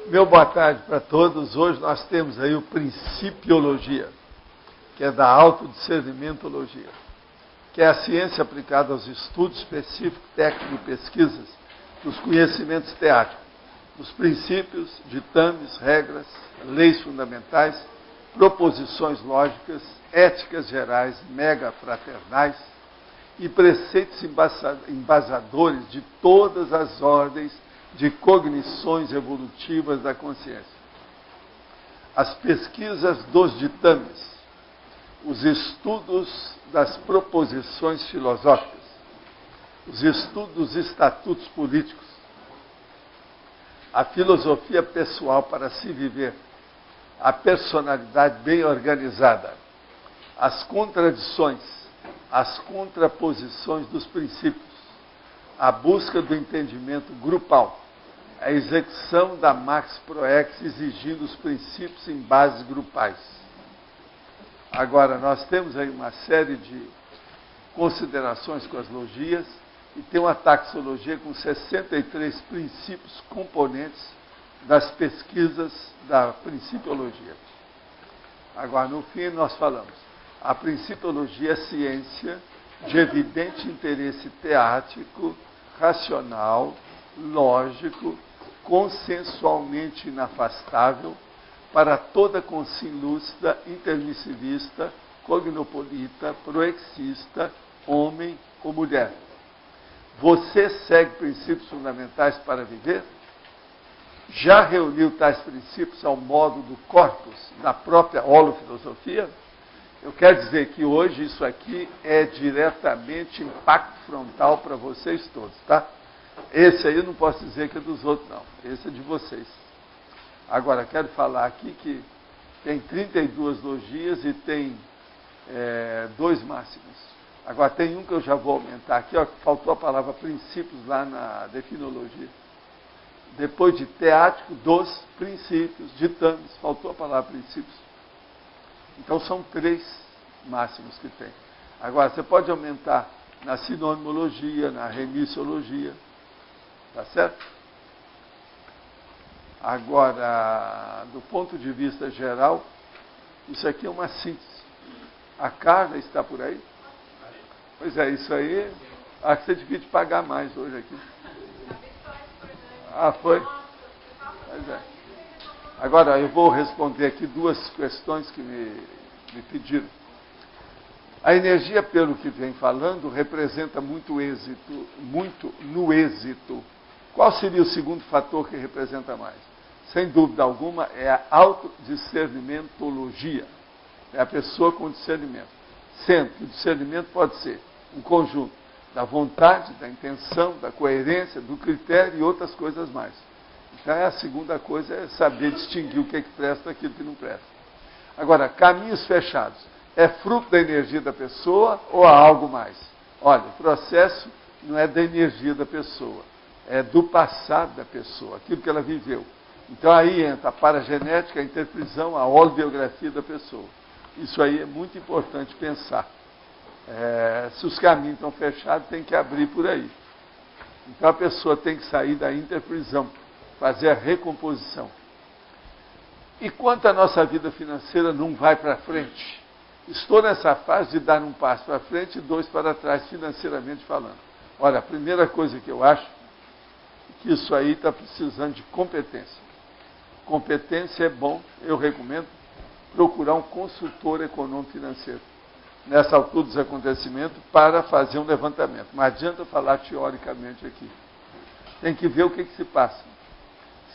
Meu boa tarde para todos. Hoje nós temos aí o Principiologia, que é da autodiscernimentologia, que é a ciência aplicada aos estudos específicos, técnicos e pesquisas dos conhecimentos teáticos, dos princípios, ditames, regras, leis fundamentais, proposições lógicas, éticas gerais, megafraternais e preceitos embasadores de todas as ordens de cognições evolutivas da consciência. As pesquisas dos ditames, os estudos das proposições filosóficas, os estudos dos estatutos políticos, a filosofia pessoal para se viver, a personalidade bem organizada, as contradições, as contraposições dos princípios, a busca do entendimento grupal, a execução da Max Proex exigindo os princípios em bases grupais. Agora, nós temos aí uma série de considerações com as logias e tem uma taxologia com 63 princípios componentes das pesquisas da principiologia. Agora, no fim, nós falamos, a principiologia é ciência de evidente interesse teático, racional, lógico, consensualmente inafastável para toda consciência lúcida, intermissivista, cognopolita, proexista, homem ou mulher. Você segue princípios fundamentais para viver? Já reuniu tais princípios ao modo do corpus da própria holofilosofia? Eu quero dizer que hoje isso aqui é diretamente impacto frontal para vocês todos, tá? Esse aí eu não posso dizer que é dos outros, não. Esse é de vocês. Agora, quero falar aqui que tem 32 logias e tem 2 máximos. Agora, tem um que eu já vou aumentar aqui, ó, que faltou a palavra princípios lá na definologia. Depois de teático, dos princípios, ditames, faltou a palavra princípios. Então, são 3 máximos que tem. Agora, você pode aumentar na sinonimologia, na remissiologia. Tá certo? Agora, do ponto de vista geral, isso aqui é uma síntese. A Carla está por aí? Pois é, isso aí, acho que você devia pagar mais hoje aqui. Ah, foi? Pois é. Agora, eu vou responder aqui 2 questões que me pediram. A energia, pelo que vem falando, representa muito êxito, muito no êxito. Qual seria o segundo fator que representa mais? Sem dúvida alguma, é a autodiscernimentologia. É a pessoa com discernimento. Sendo que o discernimento pode ser um conjunto da vontade, da intenção, da coerência, do critério e outras coisas mais. Então, a segunda coisa é saber distinguir o que é que presta daquilo que não presta. Agora, caminhos fechados. É fruto da energia da pessoa ou há algo mais? Olha, o processo não é da energia da pessoa, é do passado da pessoa, aquilo que ela viveu. Então, aí entra a paragenética, a interprisão, a holobiografia da pessoa. Isso aí é muito importante pensar. Se os caminhos estão fechados, tem que abrir por aí. Então, a pessoa tem que sair da interprisão, fazer a recomposição. E quanto à nossa vida financeira não vai para frente? Estou nessa fase de dar um passo para frente e 2 para trás, financeiramente falando. Olha, a primeira coisa que eu acho é que isso aí está precisando de competência. Competência é bom, eu recomendo, procurar um consultor econômico financeiro nessa altura dos acontecimentos para fazer um levantamento. Não adianta falar teoricamente aqui. Tem que ver o que se passa.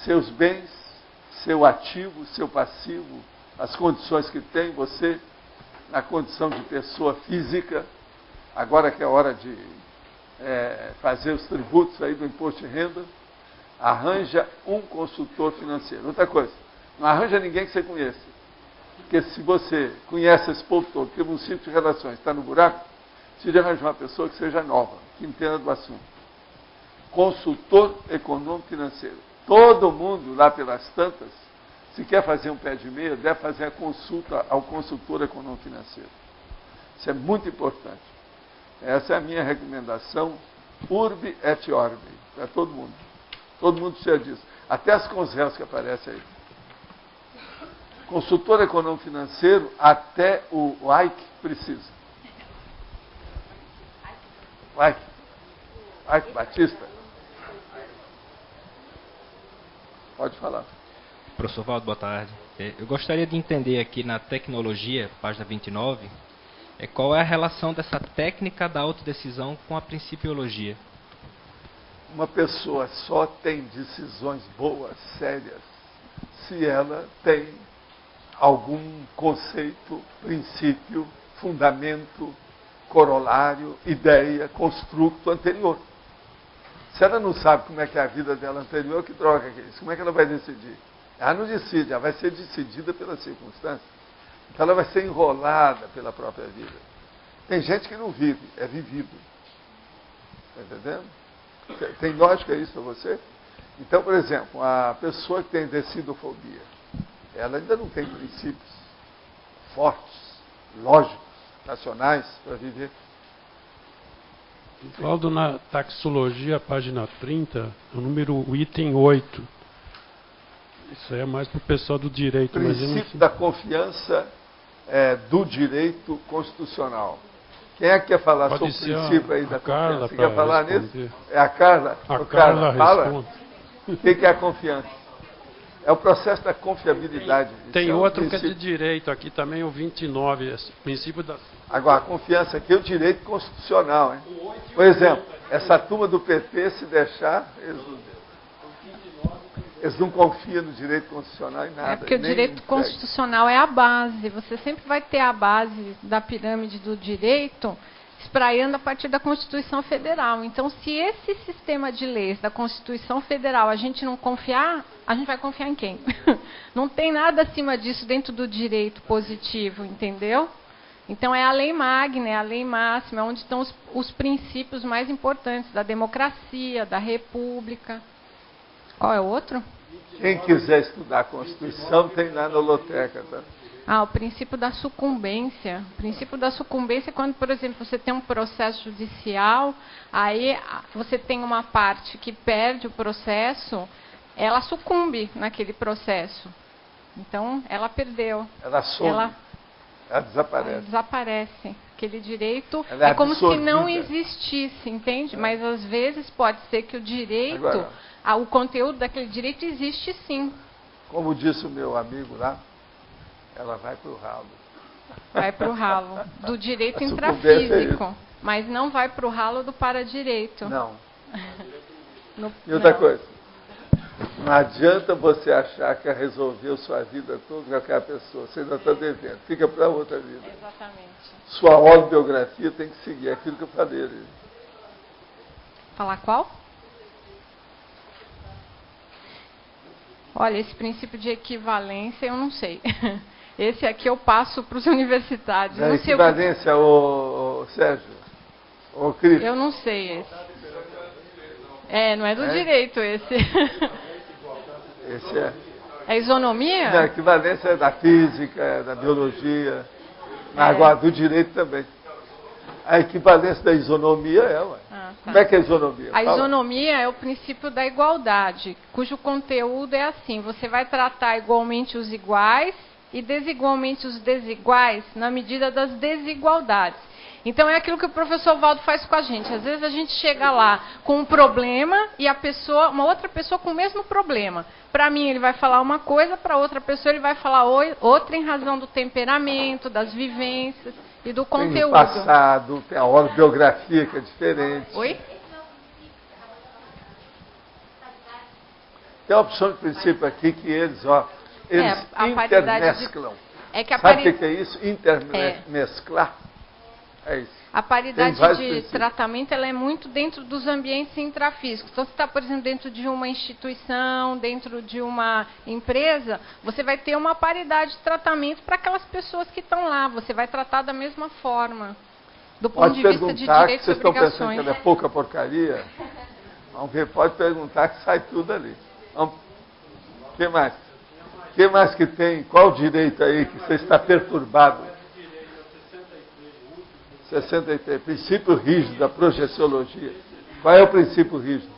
Seus bens, seu ativo, seu passivo, as condições que tem você, na condição de pessoa física, agora que é hora de fazer os tributos aí do imposto de renda, arranja um consultor financeiro. Outra coisa, não arranja ninguém que você conheça. Porque se você conhece esse povo todo, teve um ciclo de relações, está no buraco, você deve arranjar uma pessoa que seja nova, que entenda do assunto. Consultor econômico financeiro. Todo mundo, lá pelas tantas, se quer fazer um pé de meia, deve fazer a consulta ao consultor econômico financeiro. Isso é muito importante. Essa é a minha recomendação, urbi et orbi, para todo mundo. Todo mundo precisa disso. Até as consréus que aparecem aí. Consultor econômico financeiro, até o Ike precisa. Ike Batista. Pode falar. Professor Valdo, boa tarde. Eu gostaria de entender aqui na tecnologia, página 29, qual é a relação dessa técnica da autodecisão com a principiologia. Uma pessoa só tem decisões boas, sérias, se ela tem algum conceito, princípio, fundamento, corolário, ideia, construto anterior. Se ela não sabe como é que é a vida dela anterior, que droga que é isso? Como é que ela vai decidir? Ela não decide, ela vai ser decidida pelas circunstâncias. Então ela vai ser enrolada pela própria vida. Tem gente que não vive, é vivido. Está entendendo? Tem lógica isso para você? Então, por exemplo, a pessoa que tem decidofobia, ela ainda não tem princípios fortes, lógicos, racionais para viver. Valdo, na taxologia, página 30, o item 8. Isso aí é mais para o pessoal do direito. Princípio da confiança do direito constitucional. Quem é que quer falar sobre o princípio aí da confiança? Você quer falar nisso? É a Carla? A Carla fala. Responde. O que é a confiança? É o processo da confiabilidade. Tem outro que é de direito, aqui também o 29, princípio da... Agora, a confiança aqui é o direito constitucional. Hein? Por exemplo, essa turma do PT, se deixar, eles não confiam no direito constitucional em nada. É porque o direito constitucional é a base. Você sempre vai ter a base da pirâmide do direito espraiando a partir da Constituição Federal. Então, se esse sistema de leis da Constituição Federal a gente não confiar, a gente vai confiar em quem? Não tem nada acima disso dentro do direito positivo, entendeu? Então, é a lei magna, é a lei máxima, é onde estão os princípios mais importantes da democracia, da república. Qual é o outro? Quem quiser estudar a Constituição tem lá na Holoteca, tá? O princípio da sucumbência. O princípio da sucumbência é quando, por exemplo, você tem um processo judicial, aí você tem uma parte que perde o processo, ela sucumbe naquele processo. Então, ela perdeu. Ela some. Ela desaparece. Ela desaparece. Aquele direito é como se não existisse, entende? Mas às vezes pode ser que o direito, agora, o conteúdo daquele direito existe sim. Como disse o meu amigo lá, ela vai para o ralo. Vai para o ralo do direito intrafísico, mas não vai para o ralo do paradireito. Não. E outra coisa, não adianta você achar que resolveu sua vida toda com aquela pessoa, você ainda está devendo, fica para outra vida. Exatamente. Sua autobiografia tem que seguir aquilo que eu falei ali. Falar qual? Olha, esse princípio de equivalência eu não sei. Esse aqui eu passo para os universitários. A equivalência, o Sérgio? O Cris? Eu não sei esse. Não é do direito esse. Esse é. É isonomia? Não, a equivalência é da física, é da biologia. Agora, do direito também. A equivalência da isonomia ué. Tá. Como é que é a isonomia? A isonomia é o princípio da igualdade, cujo conteúdo é assim: você vai tratar igualmente os iguais e desigualmente os desiguais na medida das desigualdades. Então é aquilo que o professor Valdo faz com a gente. Às vezes a gente chega lá com um problema e uma outra pessoa com o mesmo problema. Para mim ele vai falar uma coisa, para outra pessoa ele vai falar outra em razão do temperamento, das vivências e do conteúdo. Tem o passado, tem a autobiografia que é diferente. Oi? Tem a opção de princípio aqui que eles intermesclam. Sabe o que é isso? Intermesclar. É isso. A paridade de tratamento ela é muito dentro dos ambientes intrafísicos. Então, se está, por exemplo, dentro de uma instituição, dentro de uma empresa, você vai ter uma paridade de tratamento para aquelas pessoas que estão lá. Você vai tratar da mesma forma. Do ponto de vista de direitos e obrigações. Vocês estão pensando que ela é pouca porcaria? Vamos ver, pode perguntar que sai tudo ali. O que mais? O que mais que tem? Qual o direito aí que você está perturbado? 63. Princípio rígido da projeciologia. Qual é o princípio rígido?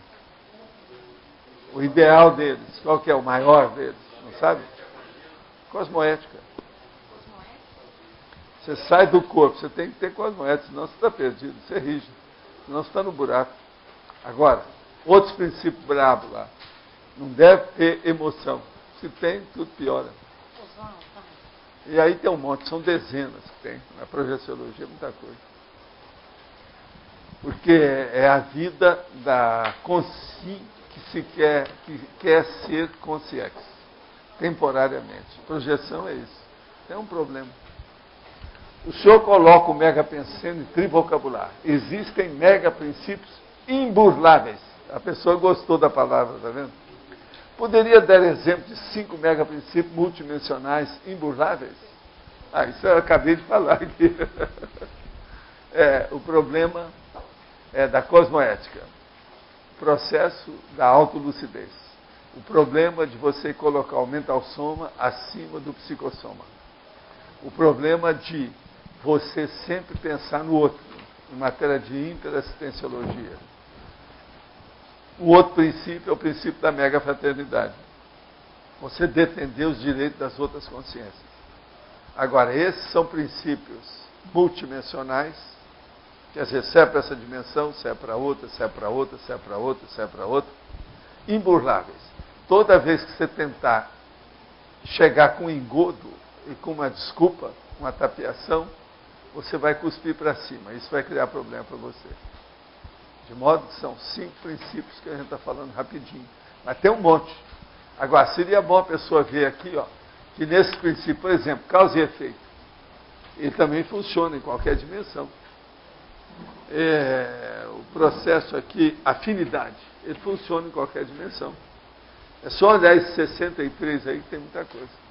O ideal deles, qual que é o maior deles? Não sabe? Cosmoética. Você sai do corpo, você tem que ter cosmoética, senão você está perdido, você é rígido, senão você está no buraco. Agora, outros princípios bravos lá. Não deve ter emoção. Se tem, tudo piora. E aí tem um monte, são dezenas que tem. Na projeciologia, muita coisa. Porque é a vida da que quer ser consciente, temporariamente. Projeção é isso. Tem um problema. O senhor coloca o mega pensando em trivocabular. Existem mega princípios imburláveis. A pessoa gostou da palavra, está vendo? Poderia dar exemplo de 5 mega princípios multidimensionais imburláveis? Isso eu acabei de falar aqui. O problema é da cosmoética. O processo da autolucidez. O problema de você colocar o mental soma acima do psicossoma. O problema de você sempre pensar no outro, em matéria de interassistenciologia. O outro princípio é o princípio da mega-fraternidade. Você defender os direitos das outras consciências. Agora, esses são princípios multidimensionais, quer dizer, se é para essa dimensão, se é para outra, se é para outra, se é para outra, se é para outra, imburláveis. Toda vez que você tentar chegar com um engodo e com uma desculpa, uma tapiação, você vai cuspir para cima. Isso vai criar problema para você. De modo que são 5 princípios que a gente está falando rapidinho. Mas tem um monte. Agora, seria bom a pessoa ver aqui, que nesse princípio, por exemplo, causa e efeito, ele também funciona em qualquer dimensão. O processo aqui, afinidade, ele funciona em qualquer dimensão. É só olhar esse 63 aí que tem muita coisa.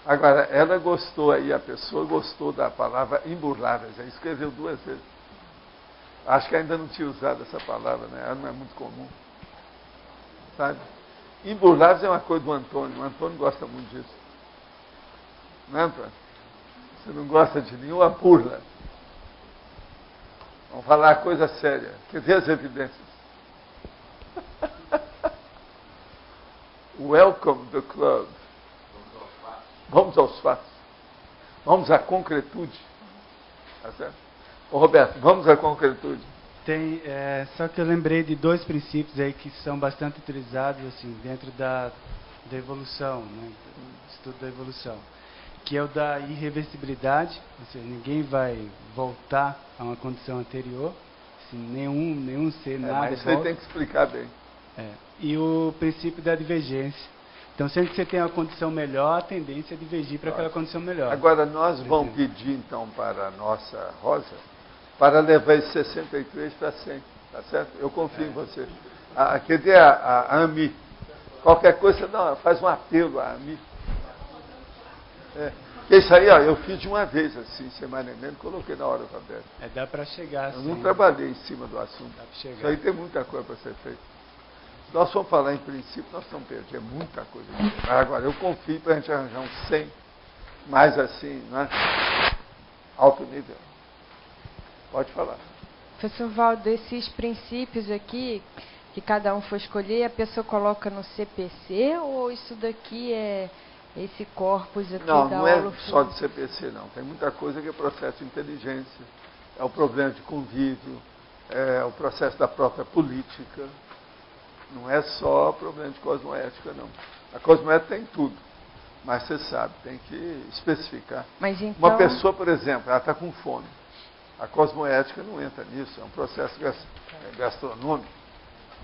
Agora, ela gostou aí, a pessoa gostou da palavra imburláveis, aí escreveu 2 vezes. Acho que ainda não tinha usado essa palavra, né? Ela não é muito comum. Sabe? Imburláveis é uma coisa do Antônio. O Antônio gosta muito disso. Não é, Antônio? Você não gosta de nenhuma burla. Vamos falar coisa séria. Quer ver as evidências? Welcome to the club. Vamos aos fatos. Vamos à concretude. Tá certo? Ô Roberto, vamos à concretude. Só que eu lembrei de 2 princípios aí que são bastante utilizados assim, dentro da evolução, né? Do estudo da evolução. Que é o da irreversibilidade, ou seja, ninguém vai voltar a uma condição anterior, assim, nenhum ser, nada. Mas isso aí tem que explicar bem. E o princípio da divergência. Então, sempre que você tem uma condição melhor, a tendência é divergir para aquela condição melhor. Agora, nós vamos pedir, então, para a nossa Rosa, para levar esse 63 para 100, tá certo? Eu confio em você. Quer dizer, a AMI. Qualquer coisa, não, faz um apelo à AMI. Isso aí, eu fiz de uma vez, assim, semana e menos, coloquei na hora do aberto. Dá para chegar, Eu não trabalhei em cima do assunto. Dá para chegar. Isso aí tem muita coisa para ser feita. Se nós formos falar em princípio, nós estamos perdidos. É muita coisa. Agora, eu confio para a gente arranjar uns 100, mais assim, né? Alto nível. Pode falar. Professor Valdo, desses princípios aqui, que cada um for escolher, a pessoa coloca no CPC ou isso daqui é esse corpus aqui não, da não é Holo só de CPC, não. Tem muita coisa que é processo de inteligência, é o problema de convívio, é o processo da própria política. Não é só problema de cosmoética, não. A cosmoética tem tudo, mas você sabe, tem que especificar. Mas então... Uma pessoa, por exemplo, ela está com fome. A cosmoética não entra nisso, é um processo gastronômico.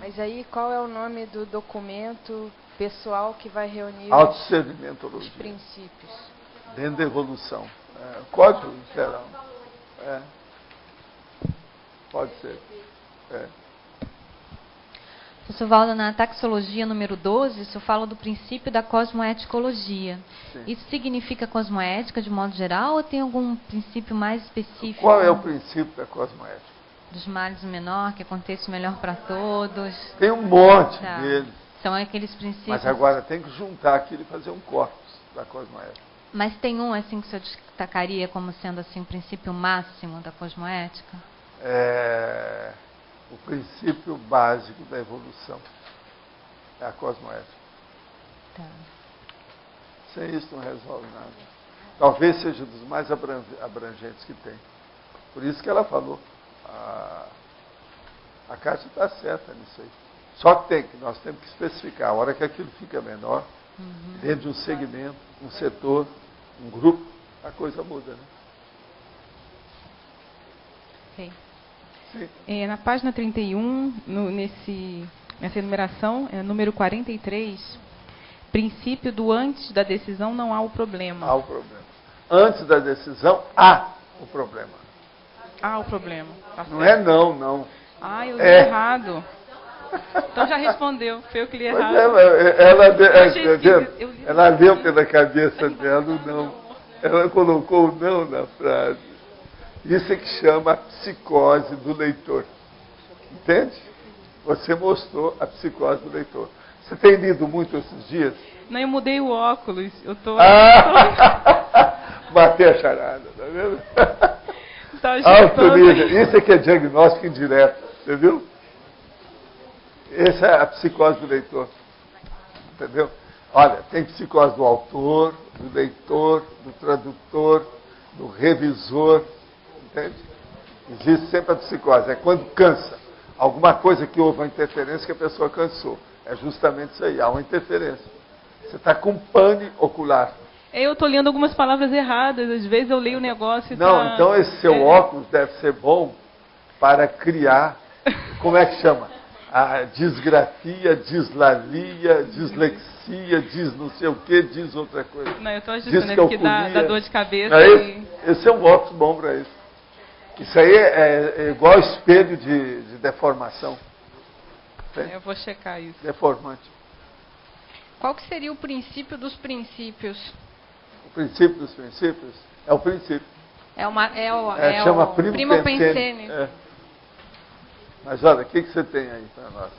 Mas aí qual é o nome do documento pessoal que vai reunir Autodiscernimentologia. os princípios? Dentro da evolução. Código geral. Pode ser. Professor Valdo, na taxologia número 12, isso fala do princípio da cosmoeticologia. Sim. Isso significa cosmoética de modo geral ou tem algum princípio mais específico? Qual é o princípio da cosmoética? Dos males o menor, que aconteça o melhor para todos. Tem um monte deles. São aqueles princípios. Mas agora tem que juntar aquilo e fazer um corpus da cosmoética. Mas tem um assim que o senhor destacaria como sendo assim o princípio máximo da cosmoética? O princípio básico da evolução. É a cosmoética. Tá. Sem isso não resolve nada. Talvez seja um dos mais abrangentes que tem. Por isso que ela falou. A Kátia está certa nisso aí. Só que nós temos que especificar. A hora que aquilo fica menor, dentro de um segmento, um setor, um grupo, a coisa muda, né? Sim. Sim. Na página 31, nessa enumeração, número 43, princípio do antes da decisão não há o problema. Há o problema. Antes da decisão, há o problema. Há o problema. Tá Não certo. é não. Ah, eu li errado. Então já respondeu, foi eu que li errado. Ela leu pela cabeça dela o não. Ela colocou o não na frase. Isso é que chama a psicose do leitor. Entende? Você mostrou a psicose do leitor. Você tem lido muito esses dias? Não, eu mudei o óculos. Eu tô. Batei a charada, tá vendo? Tá Alto nível. Isso é que é diagnóstico indireto. Você viu? Essa é a psicose do leitor. Entendeu? Olha, tem psicose do autor, do leitor, do tradutor, do revisor. Entende? Existe sempre a psicose. É quando cansa. Alguma coisa que houve uma interferência que a pessoa cansou. É justamente isso aí. Há uma interferência. Você está com pane ocular. Eu estou lendo algumas palavras erradas. Às vezes eu leio o negócio e não, então esse seu óculos deve ser bom para criar, como é que chama? A disgrafia, dislalia, dislexia, diz não sei o que, diz outra coisa. Não, eu estou ajustando que dá dor de cabeça. Esse é um óculos bom para isso. Isso aí é igual espelho de deformação. Eu vou checar isso. Deformante. Qual que seria o princípio dos princípios? O princípio dos princípios é o princípio. Chama primo pensene. Mas olha, o que você tem aí para nós?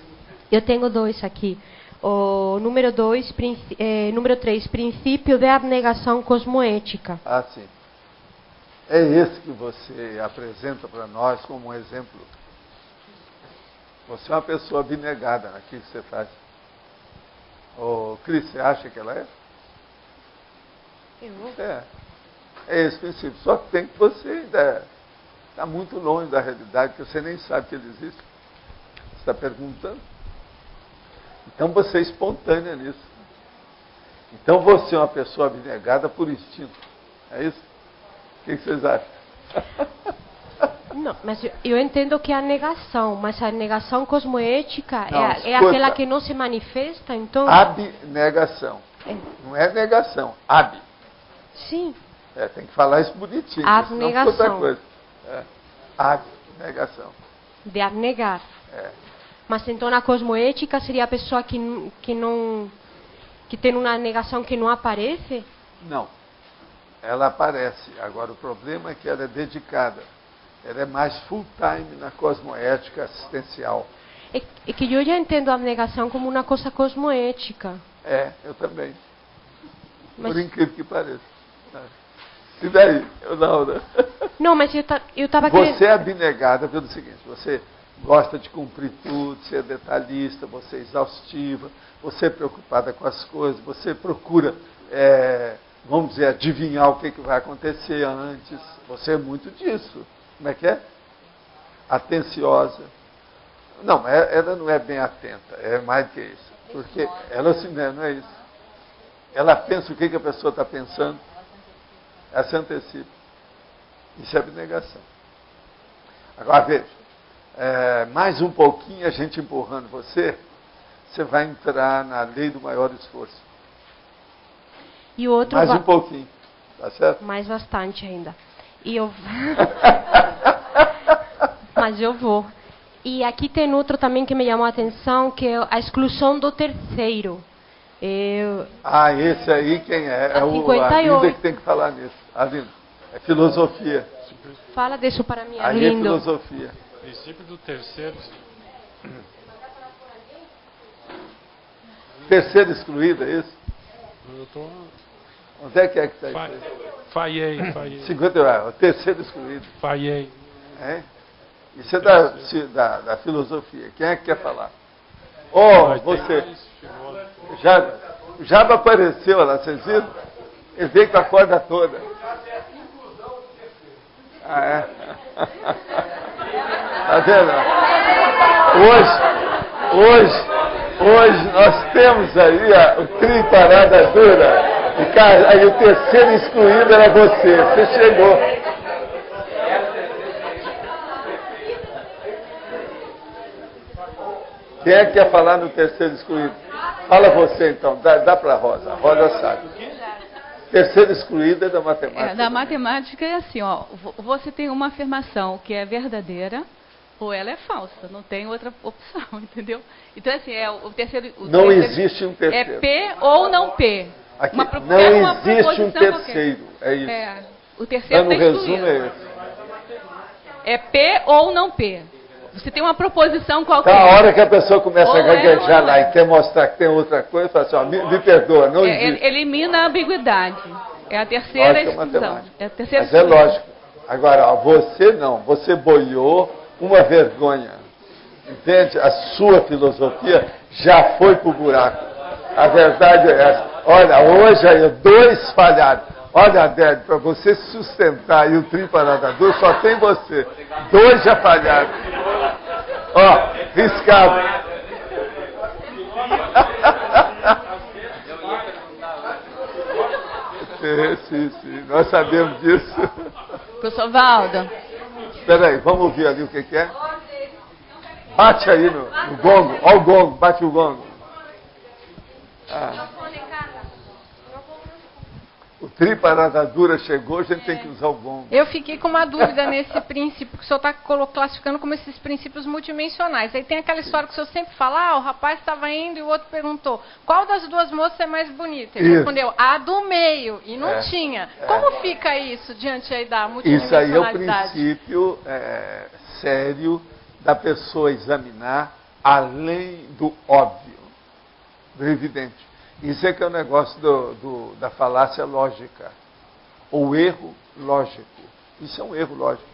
Eu tenho dois aqui. O número 3, princípio de abnegação cosmoética. Ah, sim. É esse que você apresenta para nós como um exemplo. Você é uma pessoa abnegada naquilo que você faz. Ô, Cris, você acha que ela é? É esse princípio. Só que tem que você ainda está muito longe da realidade, que você nem sabe que ele existe. Você está perguntando. Então você é espontânea nisso. Então você é uma pessoa abnegada por instinto. É isso? O que vocês acham? Não, mas eu entendo que é a negação, mas a negação cosmoética é escuta, aquela que não se manifesta, então... Abnegação. Não é negação, Sim. Tem que falar isso bonitinho. Abnegação. Senão outra coisa. Abnegação. De abnegar. Mas então a cosmoética seria a pessoa que tem uma negação que não aparece? Não. Ela aparece. Agora o problema é que ela é dedicada. Ela é mais full time na cosmoética assistencial. É que eu já entendo a abnegação como uma coisa cosmoética. Eu também. Mas... Por incrível que pareça. E daí? Eu não, né? Não, mas eu estava querendo... Você é abnegada pelo seguinte, você gosta de cumprir tudo, você é detalhista, você é exaustiva, você é preocupada com as coisas, você procura, vamos dizer, adivinhar o que vai acontecer antes. Você é muito disso. Como é que é? Atenciosa. Não, ela não é bem atenta, é mais do que isso. Porque ela assim, não é isso. Ela pensa o que a pessoa está pensando. Ela se antecipa. Isso é abnegação. Agora veja, mais um pouquinho a gente empurrando você vai entrar na lei do maior esforço. E o outro mais um pouquinho, tá certo? Mais bastante ainda. E eu... Mas eu vou. E aqui tem outro também que me chamou a atenção, que é a exclusão do terceiro. Esse aí quem é? É o Arlindo que tem que falar nisso. Arlindo, é filosofia. Fala disso para mim, Arlindo. Arlindo. É filosofia. Princípio do terceiro. Terceiro excluído, é isso? Eu tô... Onde é que está isso? Falhei. 50, o terceiro excluído. Falhei. Isso é da filosofia. Quem é que quer falar? Você. O Jaba apareceu lá, vocês viram? Ele veio com a corda toda. Ah, é? Tá vendo? Hoje nós temos aí o Tri Parada Dura. E, cara, aí o terceiro excluído era você. Você chegou. Quem é que quer falar no terceiro excluído? Fala você, então. Dá para a Rosa. A Rosa sabe. Terceiro excluído é da matemática. Da matemática é assim, ó. Você tem uma afirmação que é verdadeira ou ela é falsa. Não tem outra opção, entendeu? Então, assim, o terceiro... Não existe um terceiro. É P ou não P. Aqui, não existe um terceiro. É isso. O terceiro está excluído. Resumo é esse. É P ou não P. Você tem uma proposição qualquer. Tá, a hora que a pessoa começa a gaguejar lá e quer mostrar que tem outra coisa, fala assim, ó, me perdoa, não existe. Elimina a ambiguidade. É a terceira exclusão. É a terceira Mas exclusão. É lógico. Agora, ó, você não. Você boiou uma vergonha. Entende? A sua filosofia já foi pro buraco. A verdade é essa. Olha, hoje aí, 2 falharam. Olha, Adélio, para você sustentar aí o Tri Parada Dura, só tem você. 2 já falharam. Ó, riscado. Sim, nós sabemos disso. Professor Valdo. Espera aí, vamos ouvir ali o que é. Bate aí no gongo. Olha o gongo, bate o gongo. O Tri Parada Dura chegou, a gente tem que usar o gongo. Eu fiquei com uma dúvida nesse princípio, que o senhor está classificando como esses princípios multidimensionais. Aí tem aquela história que o senhor sempre fala, o rapaz estava indo e o outro perguntou, qual das 2 moças é mais bonita? Ele respondeu, a do meio, e não tinha. Como fica isso diante aí da multidimensionalidade? Isso aí é o princípio sério da pessoa examinar além do óbvio, do evidente. Isso é que é o negócio da falácia lógica, ou erro lógico. Isso é um erro lógico,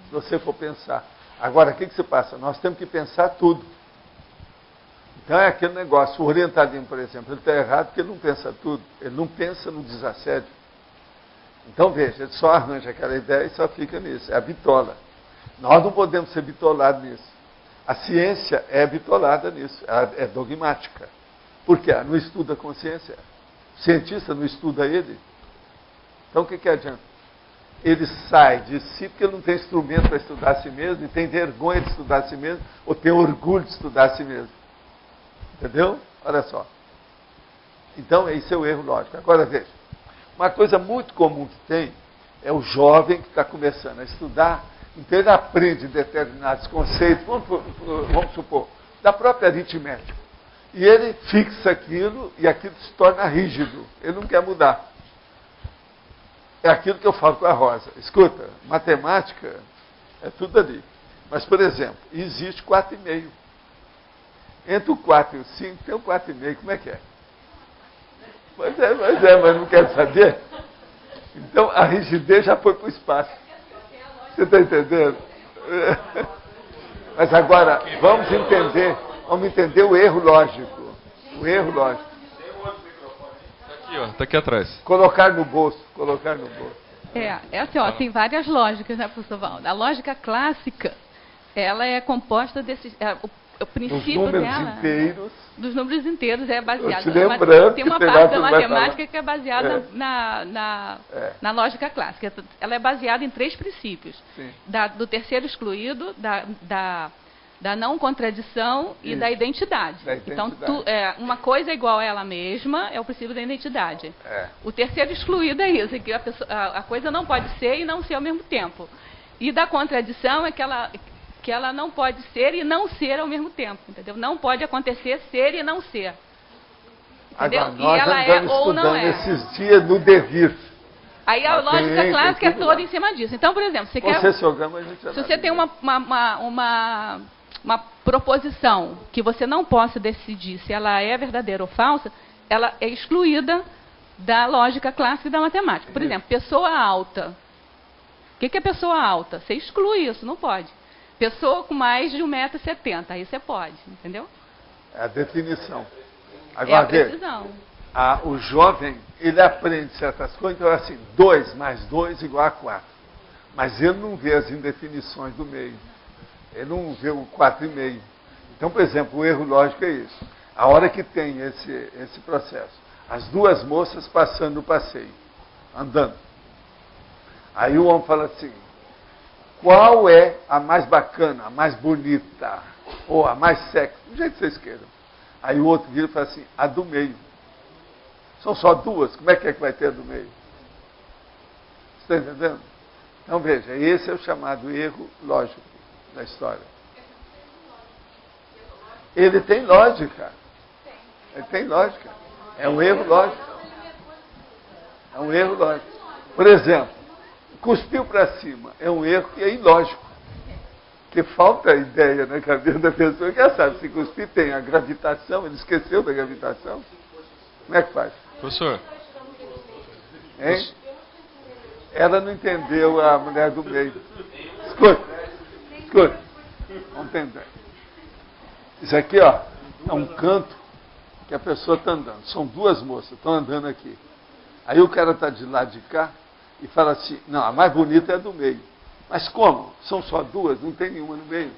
se você for pensar. Agora, o que se passa? Nós temos que pensar tudo. Então é aquele negócio, o orientalismo, por exemplo, ele está errado porque ele não pensa tudo, ele não pensa no desassédio. Então veja, ele só arranja aquela ideia e só fica nisso, é a bitola. Nós não podemos ser bitolados nisso. A ciência é bitolada nisso, ela é dogmática. Por quê? Não estuda a consciência. O cientista não estuda ele. Então o que adianta? Ele sai de si porque ele não tem instrumento para estudar a si mesmo, e tem vergonha de estudar a si mesmo, ou tem orgulho de estudar a si mesmo. Entendeu? Olha só. Então esse é o erro lógico. Agora veja, uma coisa muito comum que tem é o jovem que está começando a estudar, então ele aprende determinados conceitos, vamos supor, da própria aritmética. E ele fixa aquilo e aquilo se torna rígido. Ele não quer mudar. É aquilo que eu falo com a Rosa. Escuta, matemática é tudo ali. Mas, por exemplo, existe 4,5. Entre o 4 e o 5 tem o 4,5. Como é que é? Mas não quer saber? Então, a rigidez já foi para o espaço. Você está entendendo? Mas agora, vamos entender o erro lógico. O erro lógico. Aqui, ó, tá aqui atrás. Colocar no bolso. É assim, ó, tem várias lógicas, né, professor Valdo? A lógica clássica, ela é composta desses... O princípio dela... Dos números inteiros é baseado... Tem uma parte da matemática que é baseada na lógica clássica. Ela é baseada em 3 princípios. Do terceiro excluído, da não contradição e da identidade. Então, uma coisa é igual a ela mesma, é o princípio da identidade. O terceiro excluído é isso, é que a coisa não pode ser e não ser ao mesmo tempo. E da contradição é que ela não pode ser e não ser ao mesmo tempo, entendeu? Não pode acontecer ser e não ser. Entendeu? Agora, nós e ela é ou não é. Esses dias no devir. Aí a lógica clássica é toda em cima disso. Então, por exemplo, se você tem uma proposição que você não possa decidir se ela é verdadeira ou falsa, ela é excluída da lógica clássica e da matemática. Por exemplo, pessoa alta. O que é pessoa alta? Você exclui isso, não pode. Pessoa com mais de 1,70 m, aí você pode, entendeu? É a definição. Agora, a precisão. O jovem, ele aprende certas coisas, então é assim, 2 mais 2 igual a 4. Mas ele não vê as indefinições do meio. Ele não vê o 4,5. Então, por exemplo, o erro lógico é isso. A hora que tem esse processo, as duas moças passando no passeio, andando. Aí o homem fala assim, qual é a mais bacana, a mais bonita, ou a mais sexy, do jeito que vocês queiram. Aí o outro vira e fala assim, a do meio. São só duas, como é que vai ter a do meio? Você está entendendo? Então veja, esse é o chamado erro lógico da história. Ele tem lógica. Ele tem lógica. É um erro lógico. É um erro lógico. Por exemplo, cuspiu para cima. É um erro que é ilógico. Porque falta ideia na cabeça da pessoa que já sabe, se cuspir tem a gravitação, ele esqueceu da gravitação. Como é que faz? Professor. Hein? Ela não entendeu a mulher do meio. Escuta. Vamos entender. Isso aqui, ó, é um canto que a pessoa está andando. São duas moças, estão andando aqui. Aí o cara está de lado de cá e fala assim, não, a mais bonita é a do meio. Mas como? São só duas, não tem nenhuma no meio.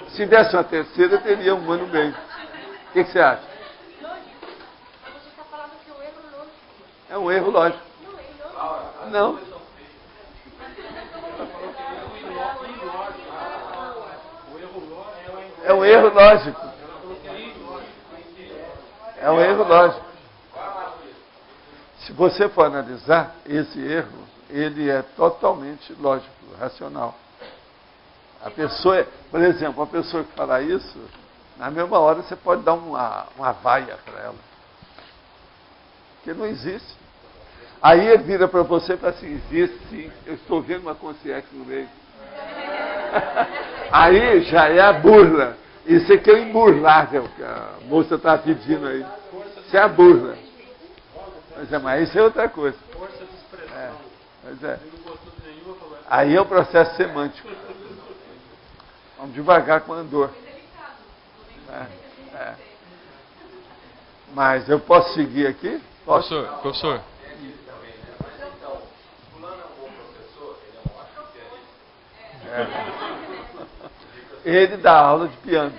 Se desse uma terceira, teria uma no meio. O que você acha? É um erro lógico. Não. É um erro lógico. É um erro lógico. Se você for analisar, esse erro, ele é totalmente lógico, racional. A pessoa, por exemplo, a pessoa que fala isso, na mesma hora você pode dar uma vaia para ela. Porque não existe. Aí ele vira para você e fala assim, existe sim, eu estou vendo uma consciência no meio. Aí já é a burla. Isso aqui é o imburlável que a moça está pedindo aí. Isso é a burla. Mas isso é outra coisa. Pois é. Aí é o processo semântico. Vamos devagar com a Andor. Mas eu posso seguir aqui? Posso? Professor. Ele dá aula de piano.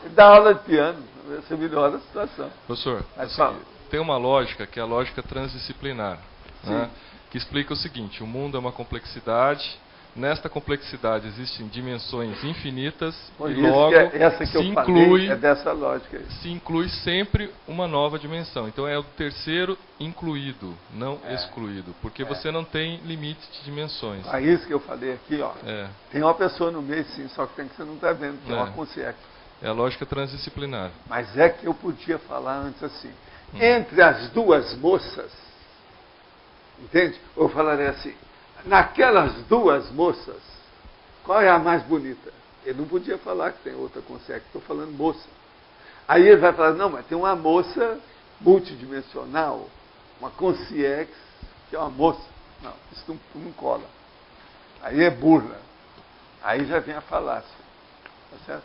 Ele dá aula de piano. Você melhora a situação. Professor, tem uma lógica que é a lógica transdisciplinar, né, que explica o seguinte: o mundo é uma complexidade. Nesta complexidade existem dimensões infinitas e logo essa que se eu inclui, falei é dessa lógica aí. Se inclui sempre uma nova dimensão. Então é o terceiro incluído, não excluído, porque você não tem limite de dimensões. É isso que eu falei aqui, ó. Tem uma pessoa no meio, sim, só que você não está vendo, que é uma consciência. É a lógica transdisciplinar. Mas é que eu podia falar antes assim, entre as duas moças, entende? Eu falaria assim, naquelas duas moças, qual é a mais bonita? Ele não podia falar que tem outra consciência, estou falando moça. Aí ele vai falar, não, mas tem uma moça multidimensional, uma consciência que é uma moça. Não, isso não cola. Aí é burla. Aí já vem a falácia. Tá certo?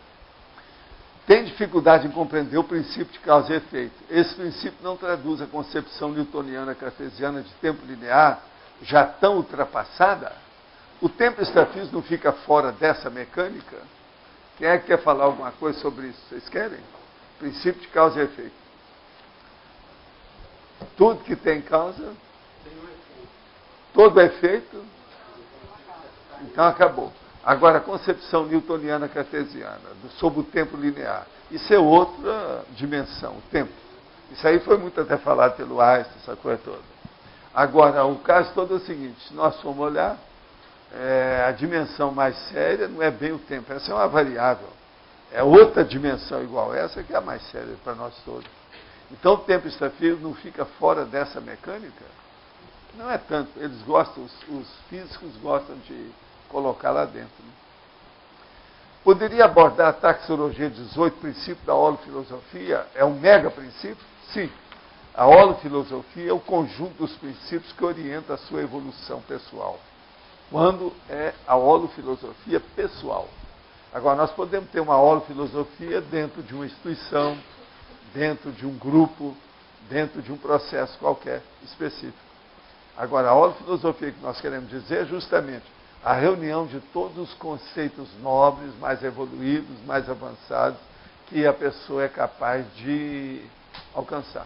Tem dificuldade em compreender o princípio de causa e efeito. Esse princípio não traduz a concepção newtoniana cartesiana de tempo linear, já tão ultrapassada. O tempo extrafísico não fica fora dessa mecânica? Quem é que quer falar alguma coisa sobre isso? Vocês querem? Princípio de causa e efeito. Tudo que tem causa, todo efeito, então acabou. Agora, a concepção newtoniana cartesiana, sobre o tempo linear, isso é outra dimensão, o tempo. Isso aí foi muito até falado pelo Einstein, essa coisa toda. Agora, o caso todo é o seguinte, se nós formos olhar, a dimensão mais séria não é bem o tempo, essa é uma variável. É outra dimensão igual essa que é a mais séria para nós todos. Então, o tempo extrafísico não fica fora dessa mecânica? Não é tanto. Eles gostam, os físicos gostam de colocar lá dentro. Né? Poderia abordar a taxonomia 18, princípio da holofilosofia? É um mega princípio? Sim. A holofilosofia é o conjunto dos princípios que orienta a sua evolução pessoal. Quando é a holofilosofia pessoal. Agora, nós podemos ter uma holofilosofia dentro de uma instituição, dentro de um grupo, dentro de um processo qualquer específico. Agora, a holofilosofia que nós queremos dizer é justamente a reunião de todos os conceitos nobres, mais evoluídos, mais avançados, que a pessoa é capaz de alcançar.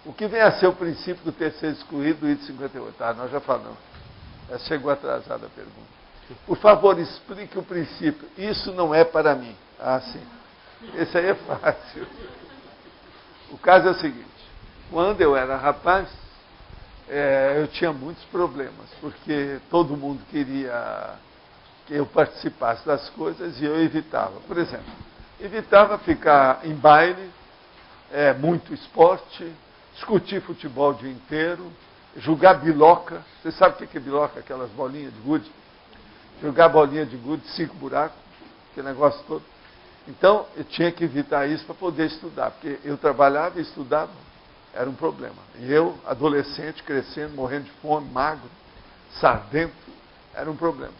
O que vem a ser o princípio do terceiro excluído do item 58? Nós já falamos. Chegou atrasada a pergunta. Por favor, explique o princípio. Isso não é para mim. Sim. Esse aí é fácil. O caso é o seguinte. Quando eu era rapaz, eu tinha muitos problemas, porque todo mundo queria que eu participasse das coisas e eu evitava. Por exemplo, evitava ficar em baile, muito esporte, discutir futebol o dia inteiro, jogar biloca. Você sabe o que é biloca? Aquelas bolinhas de gude? Jogar bolinha de gude, 5 buracos, aquele negócio todo. Então, eu tinha que evitar isso para poder estudar, porque eu trabalhava e estudava, era um problema. E eu, adolescente, crescendo, morrendo de fome, magro, sardento, era um problema.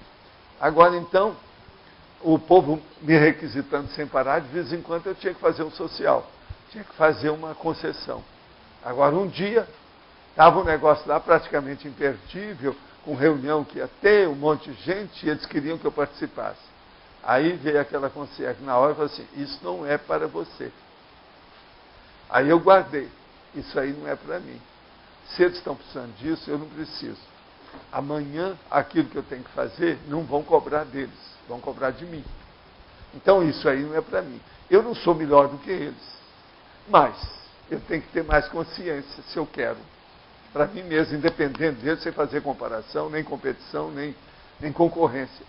Agora, então, o povo me requisitando sem parar, de vez em quando eu tinha que fazer um social, tinha que fazer uma concessão. Agora, um dia, estava um negócio lá praticamente imperdível, com reunião que ia ter, um monte de gente, e eles queriam que eu participasse. Aí veio aquela consciência na hora e falou assim, isso não é para você. Aí eu guardei, isso aí não é para mim. Se eles estão precisando disso, eu não preciso. Amanhã, aquilo que eu tenho que fazer, não vão cobrar deles, vão cobrar de mim. Então isso aí não é para mim. Eu não sou melhor do que eles, mas eu tenho que ter mais consciência, se eu quero. Para mim mesmo, independente deles, sem fazer comparação, nem competição, nem concorrência.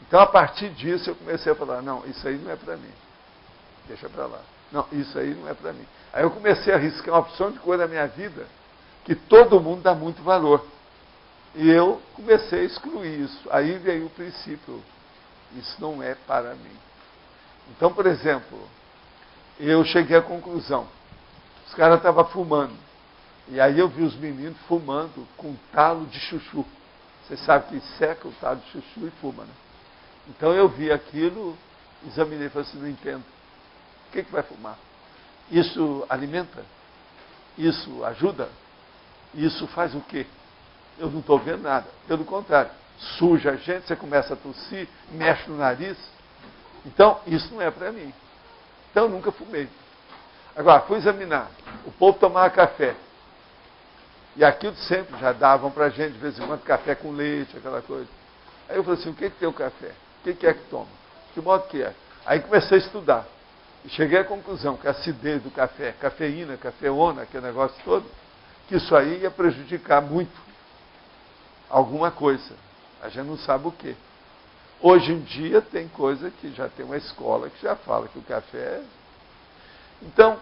Então, a partir disso, eu comecei a falar, não, isso aí não é para mim. Deixa para lá. Não, isso aí não é para mim. Aí eu comecei a arriscar uma opção de coisa na minha vida que todo mundo dá muito valor. E eu comecei a excluir isso. Aí veio o princípio, isso não é para mim. Então, por exemplo, eu cheguei à conclusão, os caras estavam fumando. E aí eu vi os meninos fumando com talo de chuchu. Você sabe que seca o talo de chuchu e fuma, né? Então eu vi aquilo, examinei e falei assim, não entendo. O que vai fumar? Isso alimenta? Isso ajuda? Isso faz o quê? Eu não estou vendo nada. Pelo contrário, suja a gente, você começa a tossir, mexe no nariz. Então, isso não é para mim. Então eu nunca fumei. Agora, fui examinar. O povo tomava café. E aquilo sempre já davam para a gente, de vez em quando, café com leite, aquela coisa. Aí eu falei assim, o que tem o café? O que é que toma? Que modo que é? Aí comecei a estudar. E cheguei à conclusão que a acidez do café, cafeína, cafeona, aquele negócio todo, que isso aí ia prejudicar muito alguma coisa. A gente não sabe o quê. Hoje em dia tem coisa que já tem uma escola que já fala que o café é... Então,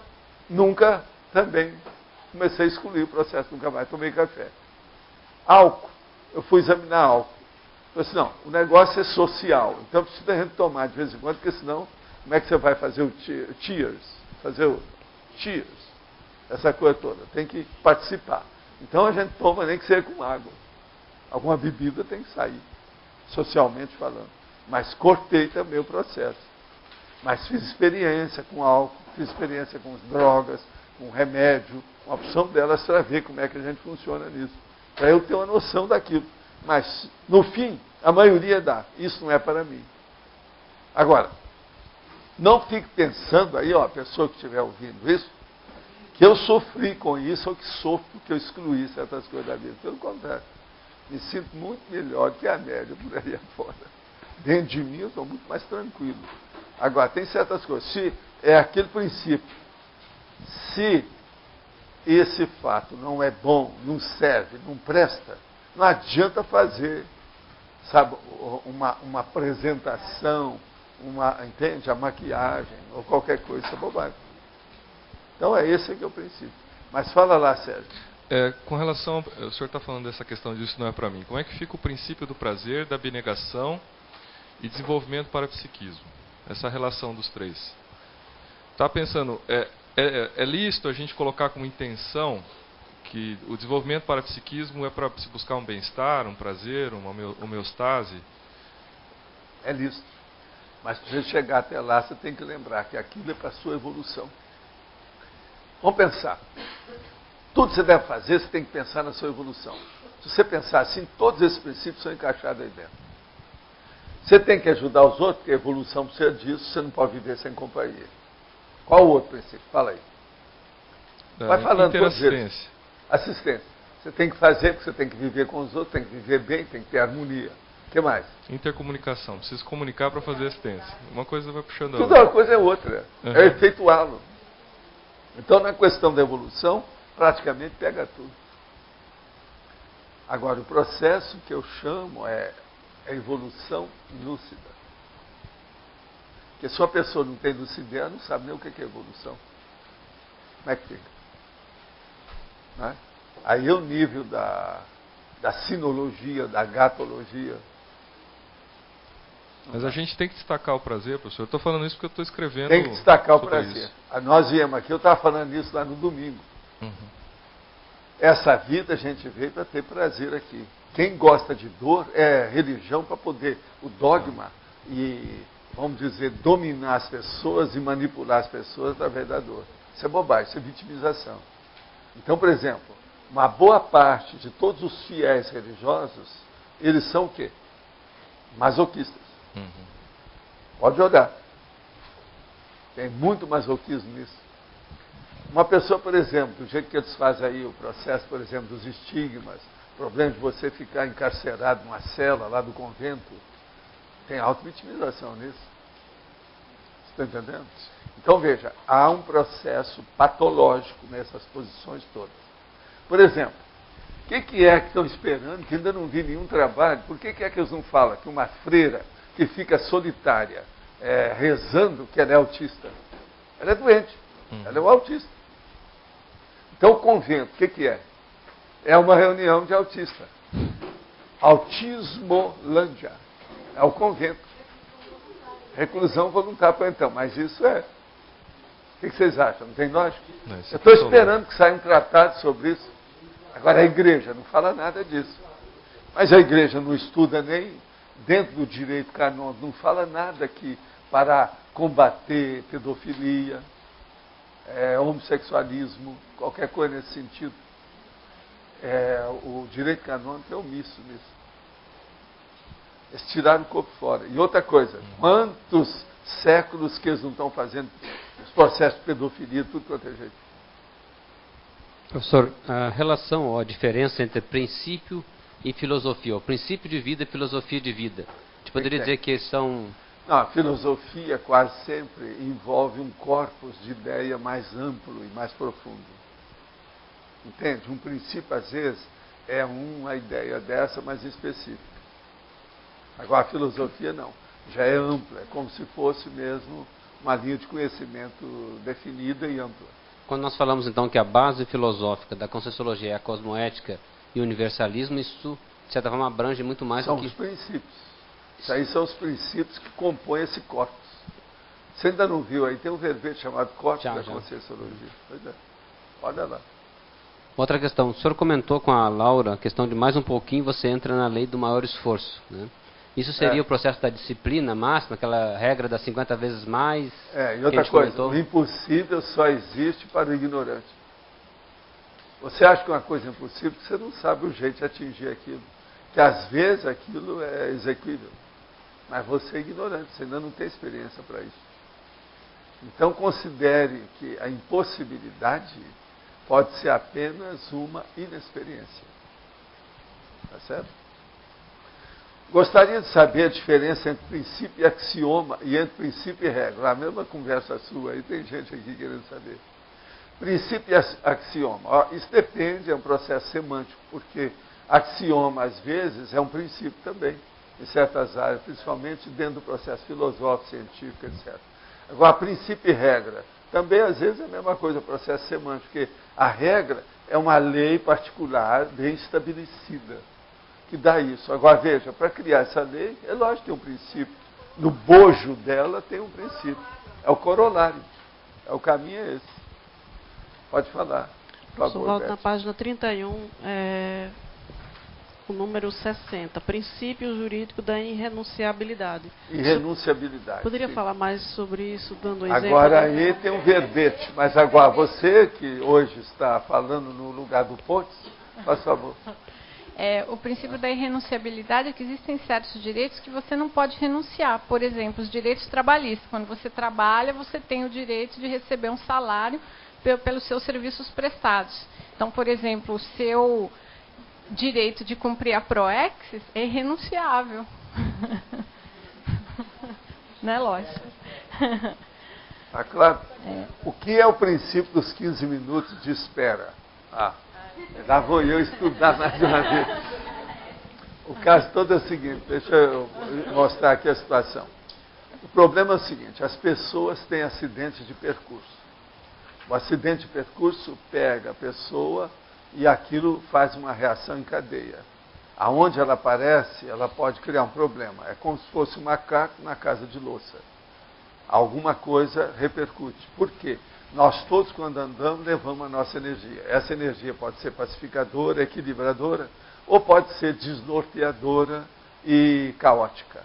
nunca também comecei a excluir o processo, nunca mais tomei café. Álcool. Eu fui examinar álcool. Eu falei assim, não, o negócio é social, então precisa a gente tomar de vez em quando, porque senão, como é que você vai fazer o cheers? Fazer o cheers? Essa coisa toda, tem que participar. Então a gente toma nem que seja com água. Alguma bebida tem que sair, socialmente falando. Mas cortei também o processo. Mas fiz experiência com álcool, fiz experiência com drogas, com remédio, uma opção delas para ver como é que a gente funciona nisso. Para eu ter uma noção daquilo. Mas, no fim, a maioria dá. Isso não é para mim. Agora, não fique pensando aí, a pessoa que estiver ouvindo isso, que eu sofri com isso ou que sofro porque eu excluí certas coisas da vida. Pelo contrário, me sinto muito melhor que a média por aí afora. Dentro de mim eu estou muito mais tranquilo. Agora, tem certas coisas. Se é aquele princípio, se esse fato não é bom, não serve, não presta, não adianta fazer, sabe, uma apresentação, entende? A maquiagem, ou qualquer coisa, isso é bobagem. Então é esse que é o princípio. Mas fala lá, Sérgio. Com relação, o senhor está falando dessa questão de isso não é para mim. Como é que fica o princípio do prazer, da abnegação e desenvolvimento para psiquismo? Essa relação dos três. Está pensando, é lícito a gente colocar como intenção que o desenvolvimento para psiquismo é para se buscar um bem-estar, um prazer, uma homeostase? É lícito. Mas para você chegar até lá, você tem que lembrar que aquilo é para a sua evolução. Vamos pensar. Tudo que você deve fazer, você tem que pensar na sua evolução. Se você pensar assim, todos esses princípios são encaixados aí dentro. Você tem que ajudar os outros, porque a evolução precisa disso, você não pode viver sem companhia. Qual o outro princípio? Fala aí. Vai falando todos eles. Assistência. Você tem que fazer, porque você tem que viver com os outros, tem que viver bem, tem que ter harmonia. O que mais? Intercomunicação. Precisa comunicar para fazer assistência. Uma coisa vai puxando a outra. outra. Uma coisa é outra. É efetuá-lo. Então, na questão da evolução, praticamente pega tudo. Agora, o processo que eu chamo é a evolução lúcida. Porque se uma pessoa não tem lucidez, ela não sabe nem o que é evolução. Como é que fica? Não é? Aí é o nível da sinologia, da gatologia. Mas a gente tem que destacar o prazer, professor. Eu estou falando isso porque eu estou escrevendo. Tem que destacar o prazer. Nós viemos aqui, eu estava falando isso lá no domingo. Essa vida a gente veio para ter prazer aqui. Quem gosta de dor é religião para poder, o dogma e, vamos dizer, dominar as pessoas e manipular as pessoas através da dor. Isso é bobagem, isso é vitimização. Então, por exemplo, uma boa parte de todos os fiéis religiosos, eles são o quê? Masoquistas. Pode olhar. Tem muito masoquismo nisso. Uma pessoa, por exemplo, do jeito que eles fazem aí o processo, por exemplo, dos estigmas, o problema de você ficar encarcerado numa cela lá do convento, tem auto-vitimização nisso. Você está entendendo? Então, veja, há um processo patológico nessas posições todas. Por exemplo, o que é que estão esperando, que ainda não vi nenhum trabalho, por que é que eles não falam que uma freira que fica solitária, rezando, que ela é autista? Ela é doente, ela é um autista. Então, o convento, o que é? É uma reunião de autista. Autismolândia. É o convento. Reclusão voluntária, então, mas isso é. O que vocês acham? Não tem lógica? Eu estou esperando que saia um tratado sobre isso. Agora, a igreja não fala nada disso. Mas a igreja não estuda nem dentro do direito canônico, não fala nada que para combater pedofilia, homossexualismo, qualquer coisa nesse sentido. O direito canônico é omisso nisso. Eles tiraram o corpo fora. E outra coisa, quantos séculos que eles não estão fazendo os processos de pedofilia, tudo quanto é jeito. Professor, a relação ou a diferença entre princípio e filosofia, o princípio de vida e filosofia de vida, a gente poderia dizer que são... Não, a filosofia quase sempre envolve um corpus de ideia mais amplo e mais profundo. Entende? Um princípio, às vezes, é uma ideia dessa, mais específica. Agora, a filosofia não. Já é ampla, é como se fosse mesmo uma linha de conhecimento definida e ampla. Quando nós falamos, então, que a base filosófica da Conscienciologia é a cosmoética e o universalismo, isso, de certa forma, abrange muito mais do que... São os princípios. Isso aí são os princípios que compõem esse corpus. Você ainda não viu aí? Tem um verbete chamado corpus da Conscienciologia. Pois é. Olha lá. Outra questão. O senhor comentou com a Laura a questão de mais um pouquinho você entra na lei do maior esforço, né? Isso seria o processo da disciplina máxima, aquela regra das 50 vezes mais? E outra coisa, o impossível só existe para o ignorante. Você acha que uma coisa é impossível porque você não sabe o jeito de atingir aquilo. Que às vezes aquilo é exequível. Mas você é ignorante, você ainda não tem experiência para isso. Então considere que a impossibilidade pode ser apenas uma inexperiência. Tá certo? Gostaria de saber a diferença entre princípio e axioma e entre princípio e regra. A mesma conversa sua aí, tem gente aqui querendo saber. Princípio e axioma. Isso depende, é um processo semântico, porque axioma, às vezes, é um princípio também, em certas áreas, principalmente dentro do processo filosófico, científico, etc. Agora, princípio e regra, também, às vezes, é a mesma coisa, processo semântico, porque a regra é uma lei particular, bem estabelecida, que dá isso. Agora, veja, para criar essa lei, é lógico que tem um princípio. No bojo dela tem um princípio. É o corolário. O caminho é esse. Pode falar. Volto na página 31. o número 60, princípio jurídico da irrenunciabilidade. Irrenunciabilidade. Poderia sim. falar mais sobre isso, dando um exemplo? Agora aí tem um verbete, mas agora você que hoje está falando no lugar do Pontes, faz favor. O princípio da irrenunciabilidade é que existem certos direitos que você não pode renunciar. Por exemplo, os direitos trabalhistas. Quando você trabalha, você tem o direito de receber um salário pelos seus serviços prestados. Então, por exemplo, o seu direito de cumprir a PROEXIS é irrenunciável. Não é lógico? Tá claro? O que é o princípio dos 15 minutos de espera? Lá vou eu estudar mais uma vez. O caso todo é o seguinte, deixa eu mostrar aqui a situação. O problema é o seguinte, as pessoas têm acidentes de percurso. O acidente de percurso pega a pessoa e aquilo faz uma reação em cadeia. Aonde ela aparece, ela pode criar um problema. É como se fosse um macaco na casa de louça. Alguma coisa repercute. Por quê? Nós todos, quando andamos, levamos a nossa energia. Essa energia pode ser pacificadora, equilibradora, ou pode ser desnorteadora e caótica.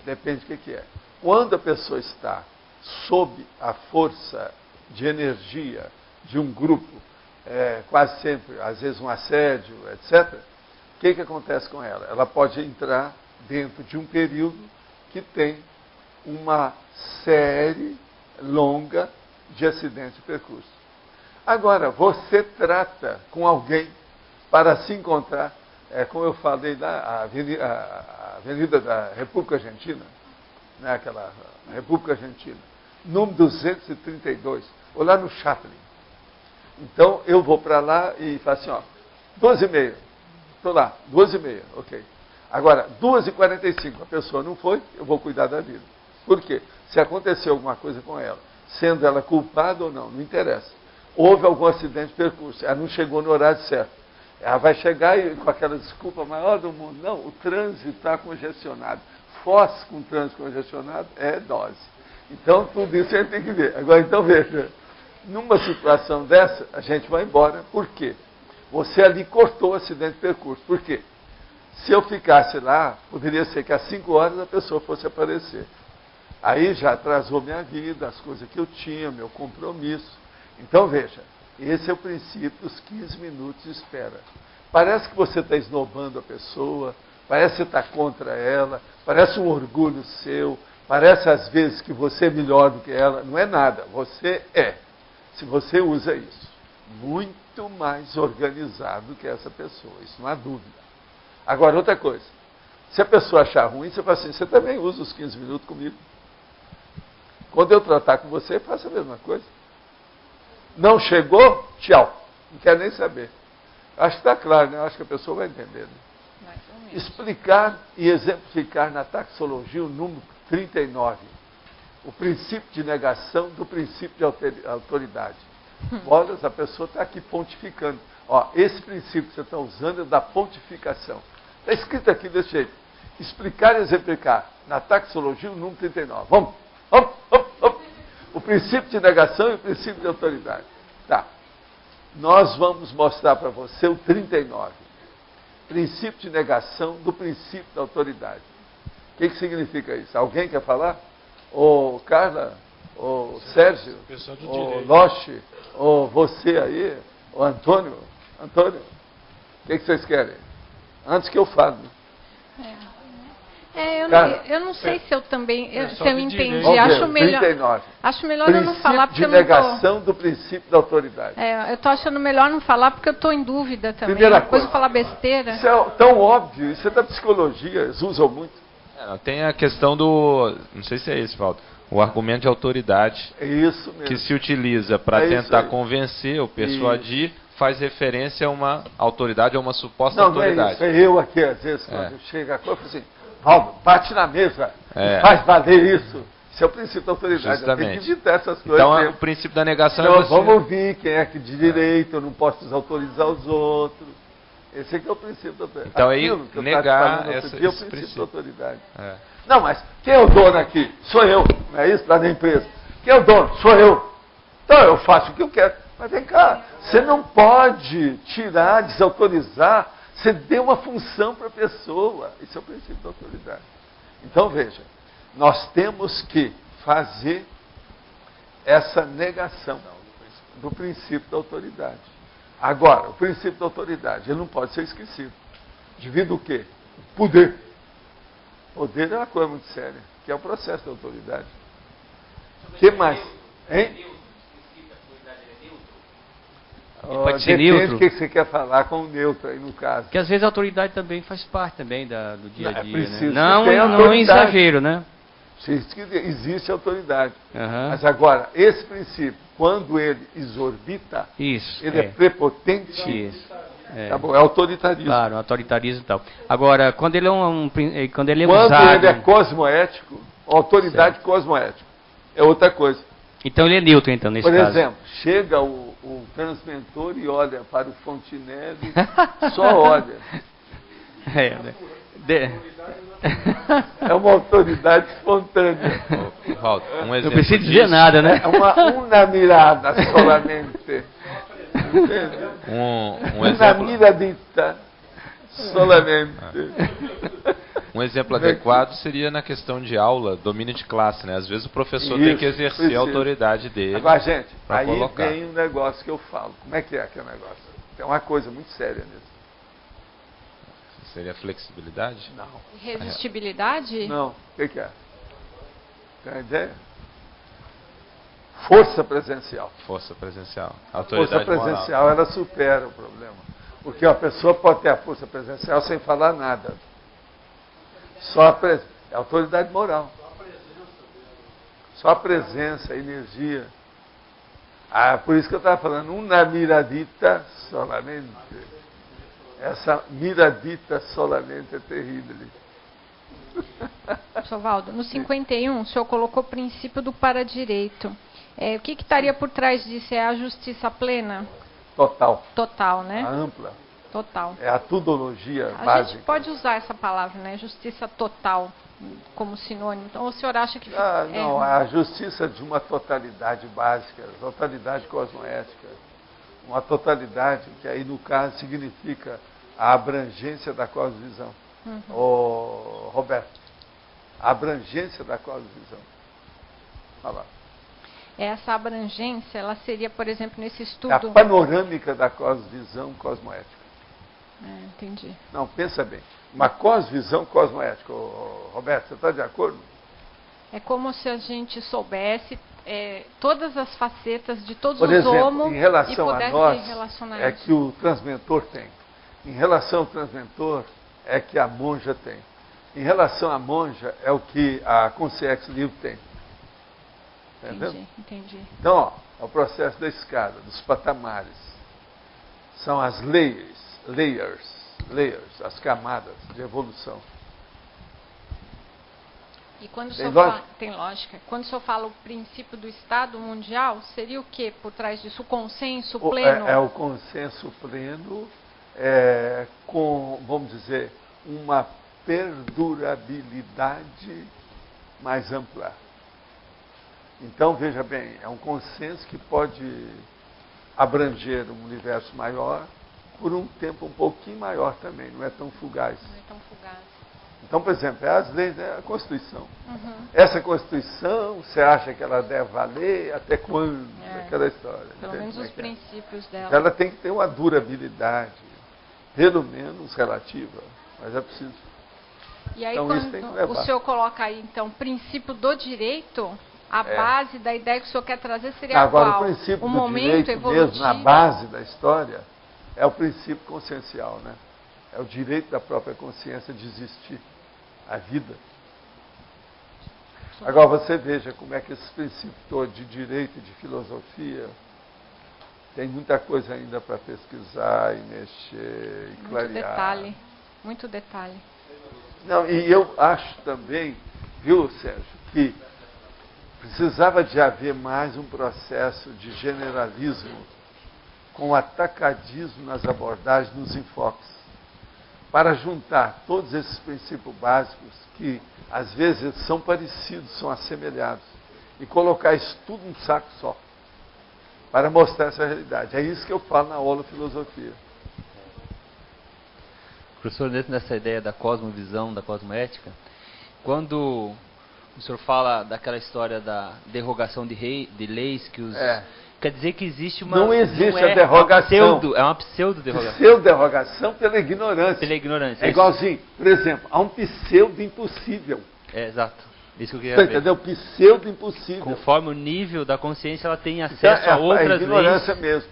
Depende do que é. Quando a pessoa está sob a força de energia de um grupo, quase sempre, às vezes um assédio, etc., o que acontece com ela? Ela pode entrar dentro de um período que tem uma série longa de acidente de percurso. Agora, você trata com alguém para se encontrar, como eu falei lá, a Avenida da República Argentina, né, aquela República Argentina, número 232, ou lá no Chaplin. Então, eu vou para lá e falo assim, 2h30, estou lá, 2h30, ok. Agora, 2h45, a pessoa não foi, eu vou cuidar da vida. Por quê? Se aconteceu alguma coisa com ela, sendo ela culpada ou não interessa. Houve algum acidente de percurso, ela não chegou no horário certo. Ela vai chegar e, com aquela desculpa maior do mundo, não, o trânsito está congestionado. Foz com trânsito congestionado é dose. Então, tudo isso a gente tem que ver. Agora, então, veja, numa situação dessa, a gente vai embora. Por quê? Você ali cortou o acidente de percurso. Por quê? Se eu ficasse lá, poderia ser que às 5 horas a pessoa fosse aparecer. Aí já atrasou minha vida, as coisas que eu tinha, meu compromisso. Então, veja, esse é o princípio dos 15 minutos de espera. Parece que você está esnobando a pessoa, parece que você está contra ela, parece um orgulho seu, parece às vezes que você é melhor do que ela. Não é nada, você é. Se você usa isso, muito mais organizado que essa pessoa, isso não há dúvida. Agora, outra coisa, se a pessoa achar ruim, você fala assim, você também usa os 15 minutos comigo. Quando eu tratar com você, faça a mesma coisa. Não chegou? Tchau. Não quero nem saber. Acho que está claro, né? Acho que a pessoa vai entender. Né? Explicar e exemplificar na taxologia o número 39. O princípio de negação do princípio de autoridade. Olha, a pessoa está aqui pontificando. Esse princípio que você está usando é da pontificação. Está escrito aqui desse jeito. Explicar e exemplificar na taxologia o número 39. Vamos. O princípio de negação e o princípio de autoridade. Tá. Nós vamos mostrar para você o 39. Princípio de negação do princípio da autoridade. O que significa isso? Alguém quer falar? Ô Carla? Ô Sérgio? Ô Loche? Ô você aí? Ô Antônio? Antônio? O que vocês querem? Antes que eu fale. Eu não sei se eu também se eu entendi. Acho melhor eu não falar porque eu não estou... negação do princípio da autoridade. Eu estou achando melhor não falar porque eu estou em dúvida também. Depois de falar besteira. Isso é tão óbvio, isso é da psicologia, eles usam muito. Tem a questão do, não sei se é esse, Valdo, o argumento de autoridade. É isso mesmo. Que se utiliza para tentar convencer ou persuadir, faz referência a uma autoridade, a uma suposta autoridade. Não é isso, eu aqui, às vezes, quando chega a coisa, eu falo assim, Valdo, bate na mesa, faz valer isso. Isso é o princípio da autoridade. Justamente. Tem que evitar essas coisas. Então, o princípio da negação é você... Vamos ouvir quem é que de direito, eu não posso desautorizar os outros. Esse aqui é o princípio da autoridade. Então, aí, negar esse princípio da autoridade. Não, mas quem é o dono aqui? Sou eu. Não é isso? Lá da empresa. Quem é o dono? Sou eu. Então, eu faço o que eu quero. Mas vem cá, você não pode tirar, desautorizar, Você deu uma função para a pessoa. Isso é o princípio da autoridade. Então, veja, nós temos que fazer essa negação do princípio da autoridade. Agora, o princípio da autoridade, ele não pode ser esquecido. Devido o quê? O poder. Poder é uma coisa muito séria, que é o processo da autoridade. O que mais? Hein? Pode ser depende neutro. do que você quer falar com o neutro aí no caso. Porque às vezes a autoridade também faz parte também do dia a dia. Né? Não exagero, né? Existe autoridade. Uhum. Mas agora, esse princípio, quando ele exorbita, ele é prepotente. Isso. Tá bom, é autoritarismo. Claro, autoritarismo e tal. Agora, quando ele é quando ele é quando usado... ele é cosmoético, autoridade cosmoética, é outra coisa. Então ele é neutro, então, nesse caso. Por exemplo, chega o transmentor e olha para o Fontenelle, só olha. É uma autoridade espontânea. Valdo, um exemplo não precisa dizer nada, né? É uma mirada solamente. Um exemplo. Miradita solamente. Um exemplo adequado seria na questão de aula, domínio de classe, né? Às vezes o professor tem que exercer a autoridade dele. Agora, gente, aí colocar. vem um negócio que eu falo. Como é que é aquele negócio? Tem uma coisa muito séria nisso. Seria flexibilidade? Não. Resistibilidade? Não. O que é? Tem uma ideia? Força presencial. Força presencial. Autoridade força presencial, moral. ela supera o problema. Porque a pessoa pode ter a força presencial sem falar nada. Só é autoridade moral. Só a presença, a energia. Por isso que eu estava falando, uma miradita solamente. Essa miradita solamente é terrível. Professor Valdo, no 51, o senhor colocou o princípio do paradireito. O que estaria por trás disso? É a justiça plena? Total. Total, né? A ampla. Total. É a tudologia a básica. gente pode usar essa palavra, né? Justiça total, como sinônimo. Então, o senhor acha que... não, a justiça de uma totalidade básica, totalidade cosmoética. Uma totalidade, que aí no caso significa a abrangência da cosmovisão. Roberto, a abrangência da cosmovisão. Olha lá. Essa abrangência, ela seria, por exemplo, nesse estudo... É a panorâmica da cosmovisão cosmoética. Entendi. Não, pensa bem. Uma cosmovisão cosmoética. Roberto, você está de acordo? É como se a gente soubesse todas as facetas de todos por os exemplo, homos em relação e a pudesse nós, relacionar é isso. que o transmentor tem. Em relação ao transmentor, é que a monja tem. Em relação à monja, é o que a consciência livre tem. Entendi. Então, ó, é o processo da escada, dos patamares. São as layers, as camadas de evolução. E quando tem lógica. Quando o senhor fala o princípio do Estado mundial, seria o que por trás disso? O consenso pleno? É o consenso pleno com, vamos dizer, uma perdurabilidade mais ampla. Então, veja bem, é um consenso que pode abranger um universo maior por um tempo um pouquinho maior também, não é tão fugaz. Não é tão fugaz. Então, por exemplo, é as leis, a Constituição. Essa Constituição, você acha que ela deve valer até quando? Aquela história. Pelo menos os princípios dela. Ela tem que ter uma durabilidade, pelo menos relativa, mas é preciso. E aí, então, quando o senhor coloca aí, então, princípio do direito, a base da ideia que o senhor quer trazer seria agora, qual? O princípio o do momento direito evolutivo. mesmo, na base da história, é o princípio consciencial, né? É o direito da própria consciência de existir, a vida. Agora você veja como é que esses princípios todos de direito e de filosofia tem muita coisa ainda para pesquisar e mexer e clarear. Muito detalhe. Não, e eu acho também, viu, Sérgio, que precisava de haver mais um processo de generalismo com atacadismo nas abordagens, nos enfoques, para juntar todos esses princípios básicos que às vezes são parecidos, são assemelhados, e colocar isso tudo num saco só, para mostrar essa realidade. É isso que eu falo na aula de filosofia. Professor, dentro dessa ideia da cosmovisão, da cosmoética, quando o senhor fala daquela história da derrogação de leis que os... Quer dizer que existe uma... Não existe a derrogação. É uma pseudo-derrogação. Pseudo-derrogação pela ignorância. Pela ignorância. É igualzinho. Por exemplo, há um pseudo-impossível. Exato. Isso que eu queria Você ver. entendeu? Pseudo-impossível. Conforme o nível da consciência, ela tem acesso a outras leis. É ignorância mesmo.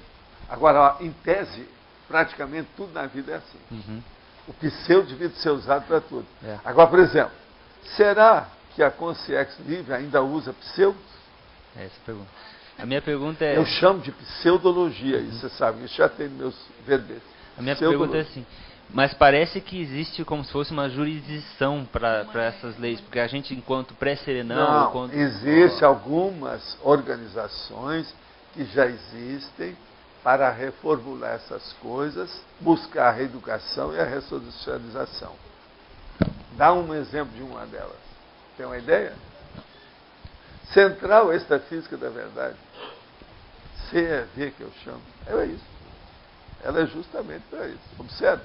Agora, ó, em tese, praticamente tudo na vida é assim. Uhum. O pseudo devia ser usado para tudo. Agora, por exemplo, será que a consciência livre ainda usa pseudo? Essa pergunta. A minha pergunta é... Eu chamo de pseudologia, isso você sabe, isso já tem nos meus verbetes. A minha pergunta é assim, mas parece que existe como se fosse uma jurisdição para essas leis, porque a gente, enquanto pré-serenão... Não, existem algumas organizações que já existem para reformular essas coisas, buscar a reeducação e a ressocialização. Dá um exemplo de uma delas. Tem uma ideia? Central Extrafísica da Verdade. CEV, que eu chamo. É isso. Ela é justamente para isso. Observe.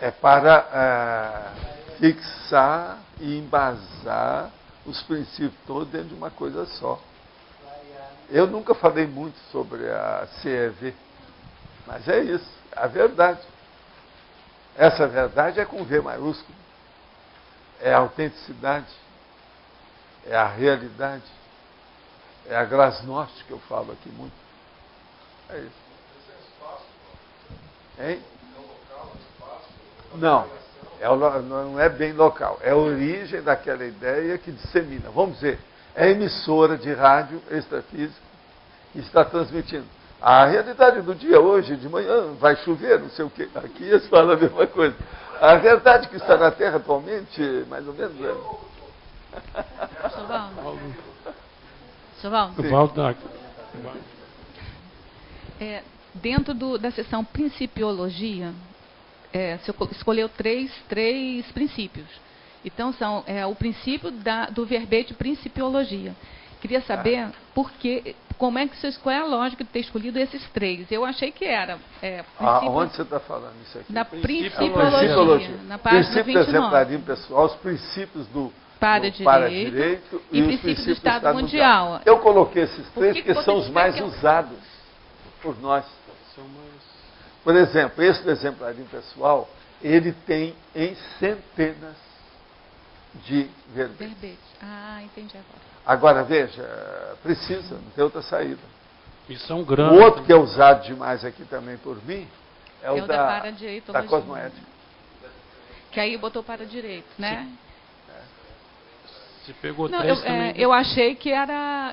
É para fixar e embasar os princípios todos dentro de uma coisa só. Eu nunca falei muito sobre a CEV, mas é isso, a verdade. Essa verdade é com V maiúsculo. É a autenticidade, é a realidade, é a glasnost que eu falo aqui muito. É isso. Hein? Não, não é bem local. É a origem daquela ideia que dissemina. Vamos dizer, é emissora de rádio extrafísica que está transmitindo. A realidade do dia hoje, de manhã, vai chover, não sei o quê. Aqui eles falam a mesma coisa. A verdade que está na Terra atualmente, mais ou menos, dentro da seção Principiologia, você escolheu três princípios. Então, são o princípio do verbete Principiologia. Queria saber qual é a lógica de ter escolhido esses três. Eu achei que era... onde você está falando isso aqui? Na Principiologia, na página 29. Princípio do exemplarismo pessoal, os princípios do para-direito e os princípios do Estado Mundial. Eu coloquei esses três porque são os mais usados por nós. Por exemplo, esse do exemplarismo pessoal, ele tem em centenas de verbetes. Entendi agora. Agora, veja, precisa, não tem outra saída. E são grandes. O outro que é usado demais aqui também por mim é o da cosmoética. Que aí botou para-direito, né? Você pegou três também. Eu achei que era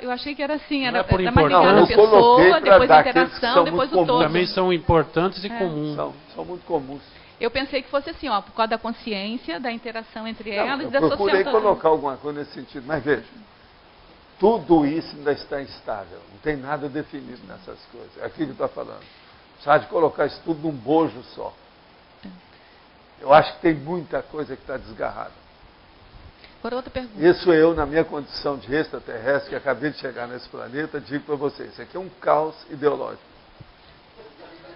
assim, era mais ligado à pessoa, depois a interação, depois o todo. Também são importantes e comuns. São muito comuns. Eu pensei que fosse assim, por causa da consciência, da interação entre elas e da sociedade. Eu procurei colocar alguma coisa nesse sentido, mas veja, tudo isso ainda está instável, não tem nada definido nessas coisas. É aquilo que eu estou falando. Precisa de colocar isso tudo num bojo só. Eu acho que tem muita coisa que está desgarrada. Por outra pergunta. Isso eu, na minha condição de extraterrestre, que acabei de chegar nesse planeta, digo para vocês, isso aqui é um caos ideológico.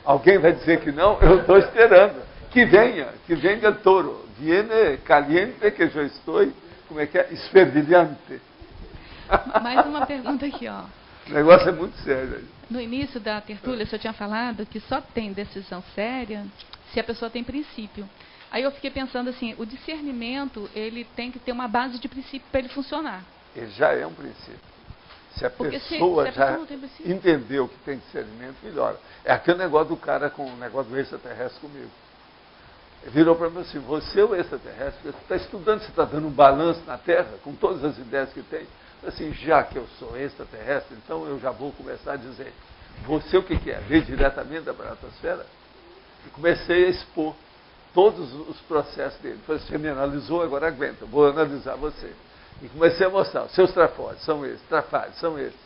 Alguém vai dizer que não? Eu estou esperando. Que venha toro. Viene caliente que eu estou, como é que é? Esfervilhante. Mais uma pergunta aqui, ó. O negócio é muito sério. No início da tertúlia, o senhor tinha falado que só tem decisão séria se a pessoa tem princípio. Aí eu fiquei pensando assim, o discernimento, ele tem que ter uma base de princípio para ele funcionar. Ele já é um princípio. Se a pessoa já entendeu que tem discernimento, melhora. É aquele negócio do cara com o negócio do extraterrestre comigo. Ele virou para mim assim, você é o extraterrestre, você está estudando, você está dando um balanço na Terra, com todas as ideias que tem. Assim, já que eu sou extraterrestre, então eu já vou começar a dizer, você o que é? Veio diretamente da bratosfera? E comecei a expor todos os processos dele. Falei, você me analisou, agora aguenta, vou analisar você. E comecei a mostrar, os seus trafores são esses, trafalhos são esses.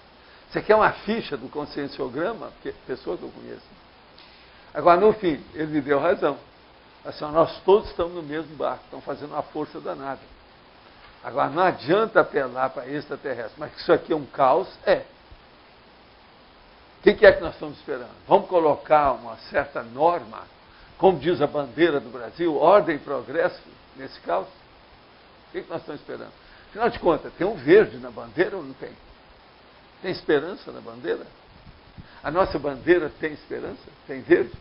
Você quer uma ficha do conscienciograma? Pessoa que eu conheço. Agora, no fim, ele me deu razão. Assim, nós todos estamos no mesmo barco, estamos fazendo uma força danada. Agora, não adianta apelar para extraterrestre, mas que isso aqui é um caos, O que é que nós estamos esperando? Vamos colocar uma certa norma, como diz a bandeira do Brasil, ordem e progresso nesse caos? O que nós estamos esperando? Afinal de contas, tem um verde na bandeira ou não tem? Tem esperança na bandeira? A nossa bandeira tem esperança? Tem verde?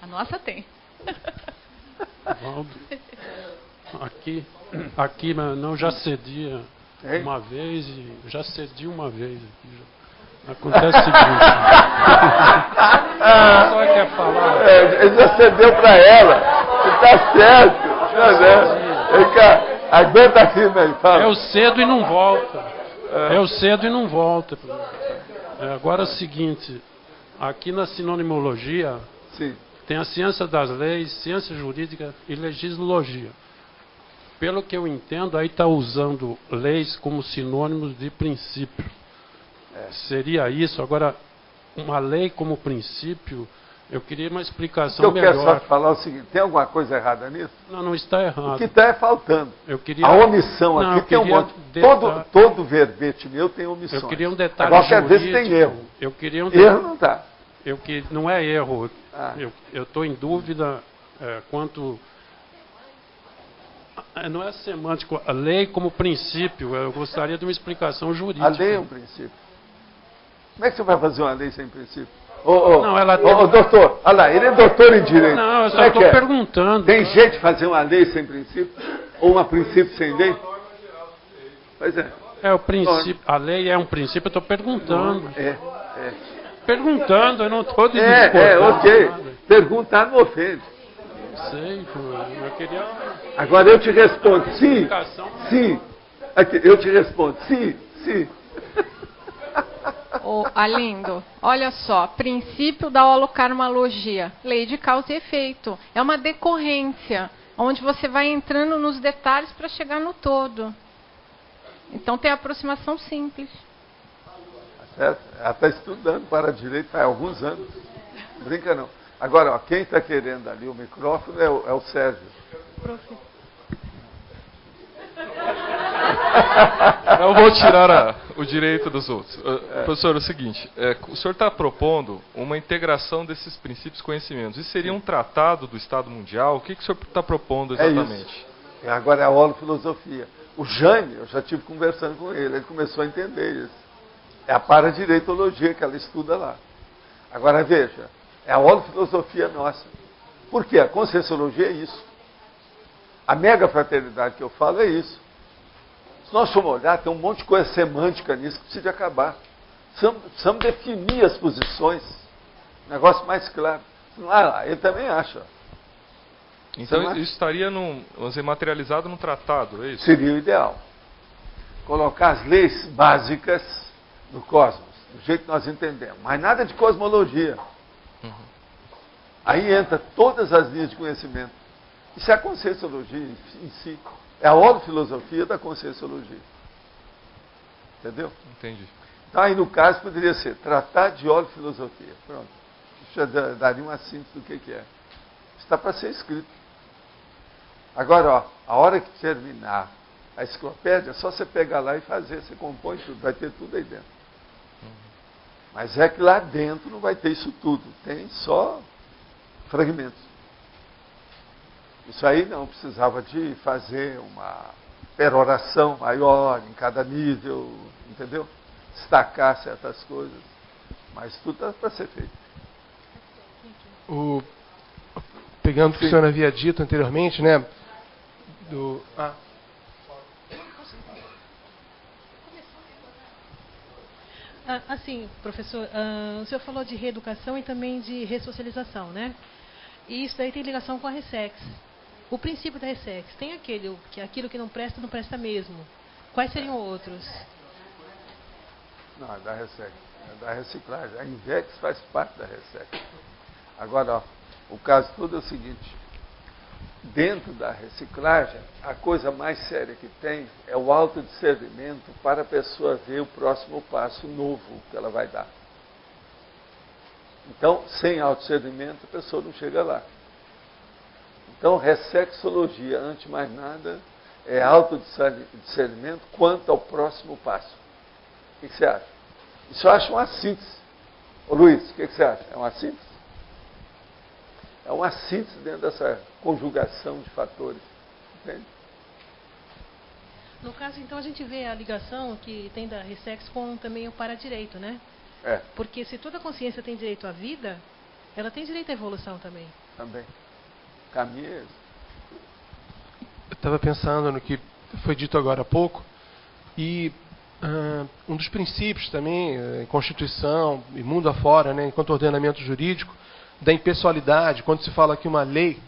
A nossa tem. Valdo, aqui não, já cedi uma vez e já cedi uma vez aqui. Acontece o seguinte. Só quer falar. Ele já cedeu para ela. Está certo. Vem cá, aguenta firme aí, fala. Eu cedo e não volta. Eu cedo e não volta. Agora é o seguinte, aqui na sinonimologia, sim, tem a ciência das leis, ciência jurídica e legislação. Pelo que eu entendo, aí está usando leis como sinônimos de princípio. Seria isso. Agora, uma lei como princípio, eu queria uma explicação melhor. Eu quero só falar o seguinte, tem alguma coisa errada nisso? Não está errado. O que está é faltando. A omissão aqui tem um monte. Todo verbete meu tem omissões. Eu queria um detalhe agora, às vezes tem erro. Eu queria um erro não está. Não é erro. Eu estou em dúvida quanto... Não é semântico. A lei como princípio. Eu gostaria de uma explicação jurídica. A lei é um princípio. Como é que você vai fazer uma lei sem princípio? Doutor, olha lá, ele é doutor em direito. Não, eu só estou perguntando. Tem jeito de fazer uma lei sem princípio? Ou uma princípio sem lei? Pois é. O princípio, a lei é um princípio, eu estou perguntando. Perguntando, eu não estou discordando. Ok. Perguntar não ofende. Não sei, eu queria... Agora eu te respondo, sim. Aqui, eu te respondo, sim. Alindo, olha só, princípio da holocarmalogia, lei de causa e efeito. É uma decorrência, onde você vai entrando nos detalhes para chegar no todo. Então tem aproximação simples. Certo? Ela está estudando para direito há alguns anos. Brinca não. Agora, quem está querendo ali o microfone é o Sérgio. Eu vou tirar o direito dos outros. Professor, é o seguinte, o senhor está propondo uma integração desses princípios e conhecimentos. Isso seria um tratado do Estado Mundial? O que o senhor está propondo exatamente? Agora é a holofilosofia. O Jaime, eu já estive conversando com ele começou a entender isso. É a paradireitologia que ela estuda lá. Agora veja, é a holofilosofia nossa. Por quê? A conscienciologia é isso. A mega fraternidade que eu falo é isso. Se nós formos olhar, tem um monte de coisa semântica nisso que precisa acabar. Precisamos definir as posições. Negócio mais claro. Ele também acha. Então isso estaria vamos dizer, materializado num tratado, é isso? Seria o ideal. Colocar as leis básicas do cosmos, do jeito que nós entendemos. Mas nada de cosmologia. Aí entra todas as linhas de conhecimento. Isso é a conscienciologia em si. É a holofilosofia da conscienciologia. Entendeu? Entendi. Então aí no caso poderia ser tratado de holofilosofia. Pronto. Isso já daria uma síntese do que é. Está para ser escrito. Agora, a hora que terminar a enciclopédia, é só você pegar lá e fazer. Você compõe tudo, vai ter tudo aí dentro. Mas é que lá dentro não vai ter isso tudo. Tem só fragmentos. Isso aí não precisava de fazer uma peroração maior em cada nível, entendeu? Destacar certas coisas. Mas tudo está para ser feito. Pegando o que o senhor havia dito anteriormente, né? Assim, professor, o senhor falou de reeducação e também de ressocialização, né? E isso daí tem ligação com a Ressex. O princípio da Ressex, tem aquilo que não presta mesmo. Quais seriam outros? Não, é da Ressex. É da reciclagem. A Invex faz parte da Ressex. Agora, o caso todo é o seguinte. Dentro da reciclagem, a coisa mais séria que tem é o autodiscernimento para a pessoa ver o próximo passo novo que ela vai dar. Então, sem autodiscernimento, a pessoa não chega lá. Então, ressexologia, antes de mais nada, é autodiscernimento quanto ao próximo passo. O que você acha? Isso eu acho uma síntese. Ô Luiz, o que você acha? É uma síntese? É uma síntese dentro dessa conjugação de fatores. Entende? No caso, então, a gente vê a ligação que tem da Ressex com também o para-direito, né? É. Porque se toda consciência tem direito à vida, ela tem direito à evolução também. Também. Caminho é esse. Eu estava pensando no que foi dito agora há pouco, e um dos princípios também, em Constituição e mundo afora, né, enquanto ordenamento jurídico, da impessoalidade, quando se fala que uma lei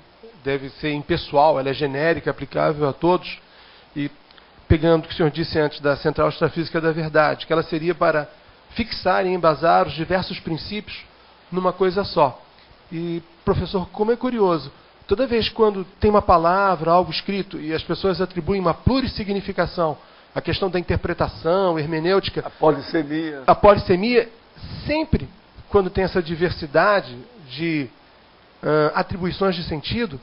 deve ser impessoal, ela é genérica, aplicável a todos, e pegando o que o senhor disse antes da Central Extrafísica da Verdade, que ela seria para fixar e embasar os diversos princípios numa coisa só. E, professor, como é curioso, toda vez quando tem uma palavra, algo escrito, e as pessoas atribuem uma plurissignificação, a questão da interpretação, hermenêutica, a polissemia, sempre quando tem essa diversidade de atribuições de sentido,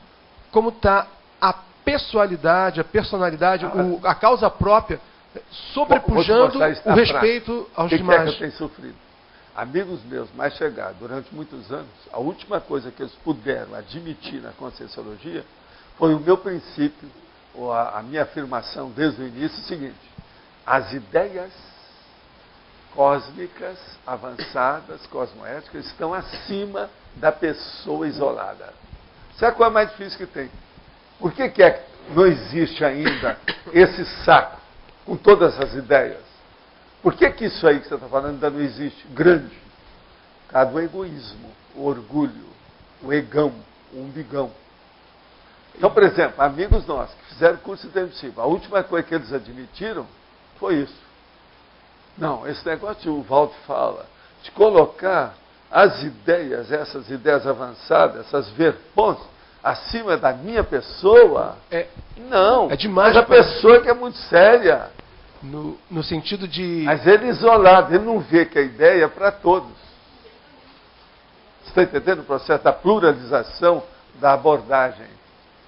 como está a pessoalidade, a personalidade, a causa própria, sobrepujando o respeito aos demais. Que eu tenho sofrido? Amigos meus mais chegados, durante muitos anos, a última coisa que eles puderam admitir na Conscienciologia foi o meu princípio, ou a minha afirmação desde o início, o seguinte: as ideias cósmicas, avançadas, cosmoéticas, estão acima da pessoa isolada. Sabe qual é o mais difícil que tem? Por que não existe ainda esse saco com todas as ideias? Por que isso aí que você está falando ainda não existe? Grande. Por causa do egoísmo, o orgulho, o egão, o umbigão. Então, por exemplo, amigos nossos que fizeram curso intensivo, a última coisa que eles admitiram foi isso. Não, esse negócio que o Valdo fala, de colocar as ideias, essas ideias avançadas, essas verpões, acima da minha pessoa, não. É demais. Mas a pessoa que é muito séria. No sentido de... Mas ele é isolado, ele não vê que a ideia é para todos. Você está entendendo o processo da pluralização da abordagem?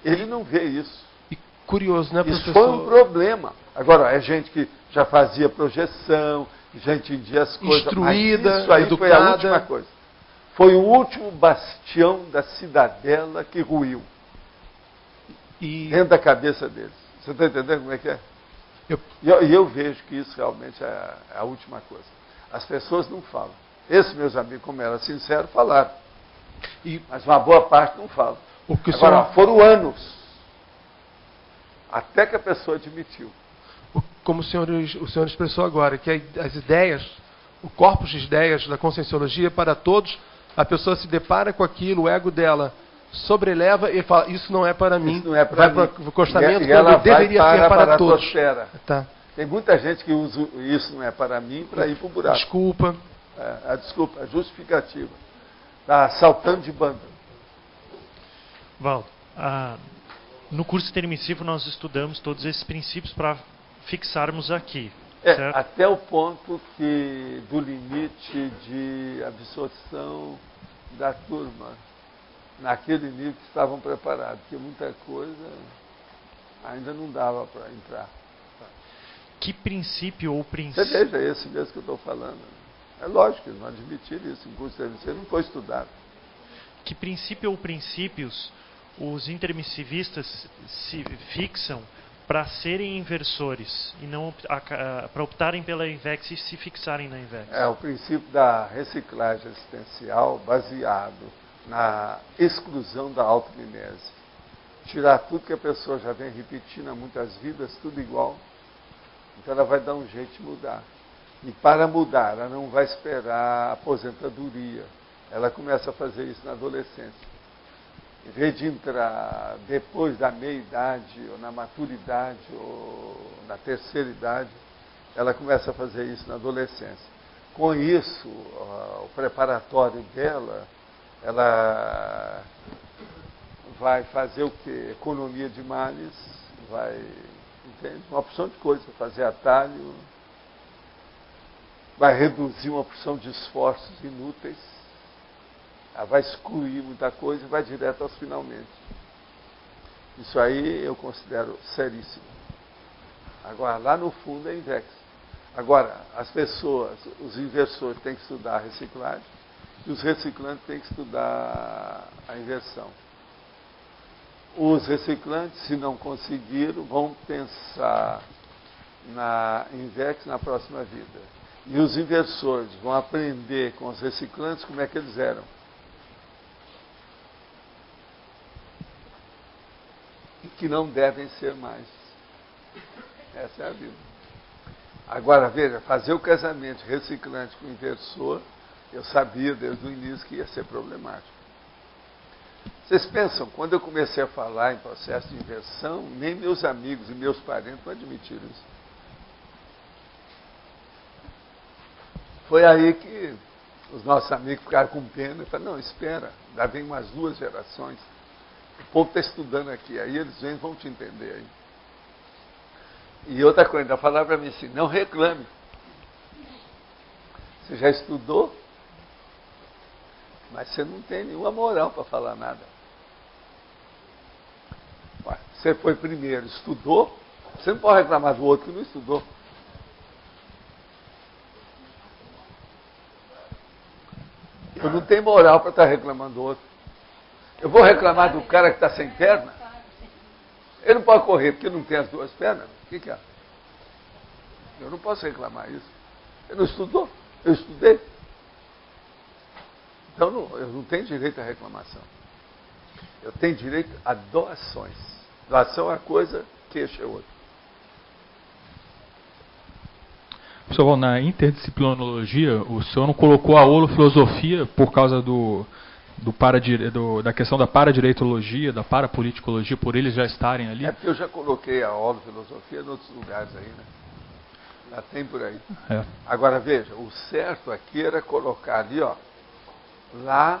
Ele não vê isso. E curioso, né, professor? Isso foi um problema. Agora, é gente que já fazia projeção, já entendia as coisas. Instruída, mas isso aí educada. Foi a última coisa. Foi o último bastião da cidadela que ruiu. Dentro da cabeça deles. Você está entendendo como é que é? E eu vejo que isso realmente é a última coisa. As pessoas não falam. Esses meus amigos, como eram sinceros, falaram. Mas uma boa parte não fala. Agora, foram anos até que a pessoa admitiu. Como o senhor expressou agora, que as ideias, o corpus de ideias da Conscienciologia para todos, a pessoa se depara com aquilo, o ego dela sobreleva e fala, isso não é para mim. Isso não é para mim. Vai para o acostamento quando deveria ser para todos. Tá. Tem muita gente que usa isso não é para mim para ir para o buraco. Desculpa. A justificativa. Está saltando de banda. Valdo, no curso intermissivo nós estudamos todos esses princípios para fixarmos aqui. Certo? Até o ponto do limite de absorção da turma, naquele nível que estavam preparados, porque muita coisa ainda não dava para entrar. Que princípio ou princípio? Você veja, é esse mesmo que eu estou falando. É lógico que eles não admitiram isso em curso de intermissão, não foi estudado. Que princípio ou princípios os intermissivistas se fixam para serem inversores e não para optarem pela INVEX e se fixarem na INVEX? É o princípio da reciclagem existencial baseado na exclusão da auto-mimese. Tirar tudo que a pessoa já vem repetindo há muitas vidas, tudo igual. Então ela vai dar um jeito de mudar. E para mudar, ela não vai esperar a aposentadoria. Ela começa a fazer isso na adolescência. Em vez de entrar depois da meia-idade, ou na maturidade, ou na terceira idade, ela começa a fazer isso na adolescência. Com isso, o preparatório dela, ela vai fazer o quê? Economia de males, vai, entende? Uma opção de coisa, fazer atalho, vai reduzir uma opção de esforços inúteis, ela vai excluir muita coisa e vai direto aos finalmente. Isso aí eu considero seríssimo. Agora, lá no fundo é INVEX. Agora, as pessoas, os inversores têm que estudar a reciclagem e os reciclantes têm que estudar a inversão. Os reciclantes, se não conseguiram, vão pensar na INVEX na próxima vida. E os inversores vão aprender com os reciclantes como é que eles eram. E que não devem ser mais. Essa é a vida. Agora, veja, fazer o casamento reciclante com inversor, eu sabia desde o início que ia ser problemático. Vocês pensam, quando eu comecei a falar em processo de inversão, nem meus amigos e meus parentes não admitiram isso. Foi aí que os nossos amigos ficaram com pena e falaram, não, espera, ainda vem umas 2 gerações. O povo está estudando aqui, aí eles vêm e vão te entender aí. E outra coisa, ainda falaram para mim assim, não reclame. Você já estudou, mas você não tem nenhuma moral para falar nada. Você foi primeiro, estudou, você não pode reclamar do outro que não estudou. Eu não tenho moral para estar reclamando do outro. Eu vou reclamar do cara que está sem perna? Ele não pode correr porque não tem as 2 pernas. O que é? Eu não posso reclamar isso. Ele não estudou, eu estudei. Então eu não tenho direito à reclamação. Eu tenho direito a doações. Doação é uma coisa, queixa é outra. Professor, na interdisciplinologia, o senhor não colocou a holofilosofia por causa da questão da paradireitologia, da parapoliticologia, por eles já estarem ali? É porque eu já coloquei a holofilosofia em outros lugares aí, né? Já tem por aí. É. Agora, veja, o certo aqui era colocar ali, ó, lá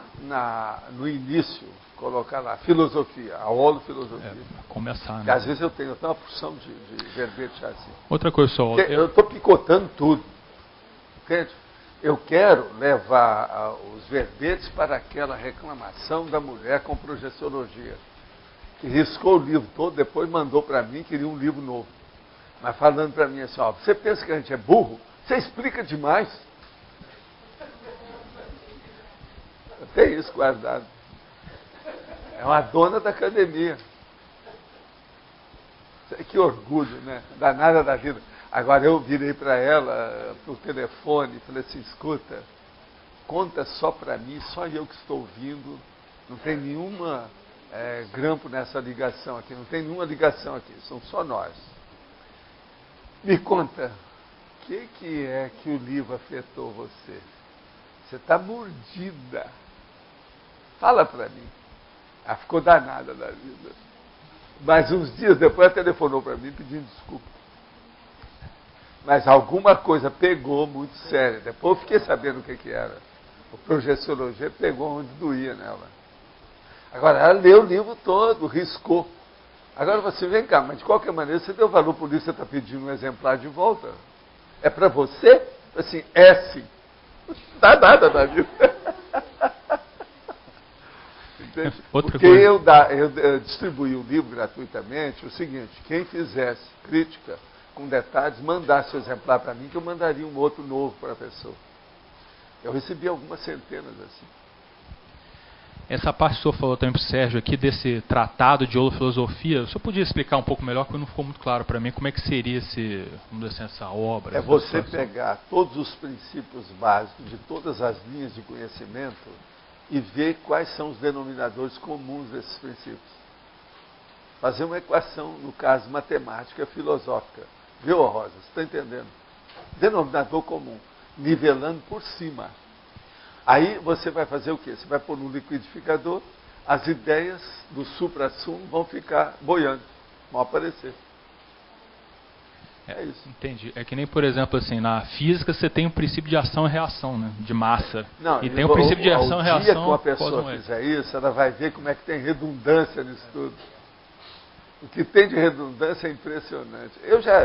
no início, colocar lá, filosofia, a holofilosofia. Começar, né? Porque às vezes eu tenho uma porção de verbete assim. Outra coisa, só. Eu estou picotando tudo. Entende? Eu quero levar os verbetes para aquela reclamação da mulher com projeciologia, que riscou o livro todo, depois mandou para mim, queria um livro novo. Mas falando para mim assim, ó, você pensa que a gente é burro? Você explica demais. Eu tenho isso guardado. É uma dona da academia. Que orgulho, né? Danada da vida. Agora eu virei para ela, por telefone, e falei assim, escuta, conta só para mim, só eu que estou ouvindo, não tem nenhuma grampo nessa ligação aqui, não tem nenhuma ligação aqui, são só nós. Me conta, o que é que o livro afetou você? Você está mordida. Fala para mim. Ela ficou danada da vida. Mas uns dias depois ela telefonou para mim pedindo desculpa. Mas alguma coisa pegou muito séria. Depois eu fiquei sabendo o que era. O projeciologia pegou onde doía nela. Agora, ela leu o livro todo, riscou. Agora você, vem cá, mas de qualquer maneira você deu valor por isso, você está pedindo um exemplar de volta. É para você? Assim, sim. Não dá nada da vida. Porque eu distribuí o livro gratuitamente, o seguinte, quem fizesse crítica com detalhes, mandasse o exemplar para mim, que eu mandaria um outro novo para a pessoa. Eu recebi algumas centenas assim. Essa parte que o senhor falou também para o Sérgio aqui, desse tratado de holofilosofia, o senhor podia explicar um pouco melhor, porque não ficou muito claro para mim, como é que seria essa obra? É você pegar todos os princípios básicos de todas as linhas de conhecimento e ver quais são os denominadores comuns desses princípios. Fazer uma equação, no caso, matemática filosófica. Viu, Rosa? Você está entendendo? Denominador comum, nivelando por cima. Aí você vai fazer o quê? Você vai pôr no liquidificador, as ideias do supra-sumo vão ficar boiando, vão aparecer. É isso. Entendi. É que nem, por exemplo, assim, na física você tem um princípio de ação e reação, né? De massa. Não, e tem um princípio de ação e reação. O dia que uma pessoa fizer isso, ela vai ver como é que tem redundância nisso tudo. O que tem de redundância é impressionante. Eu já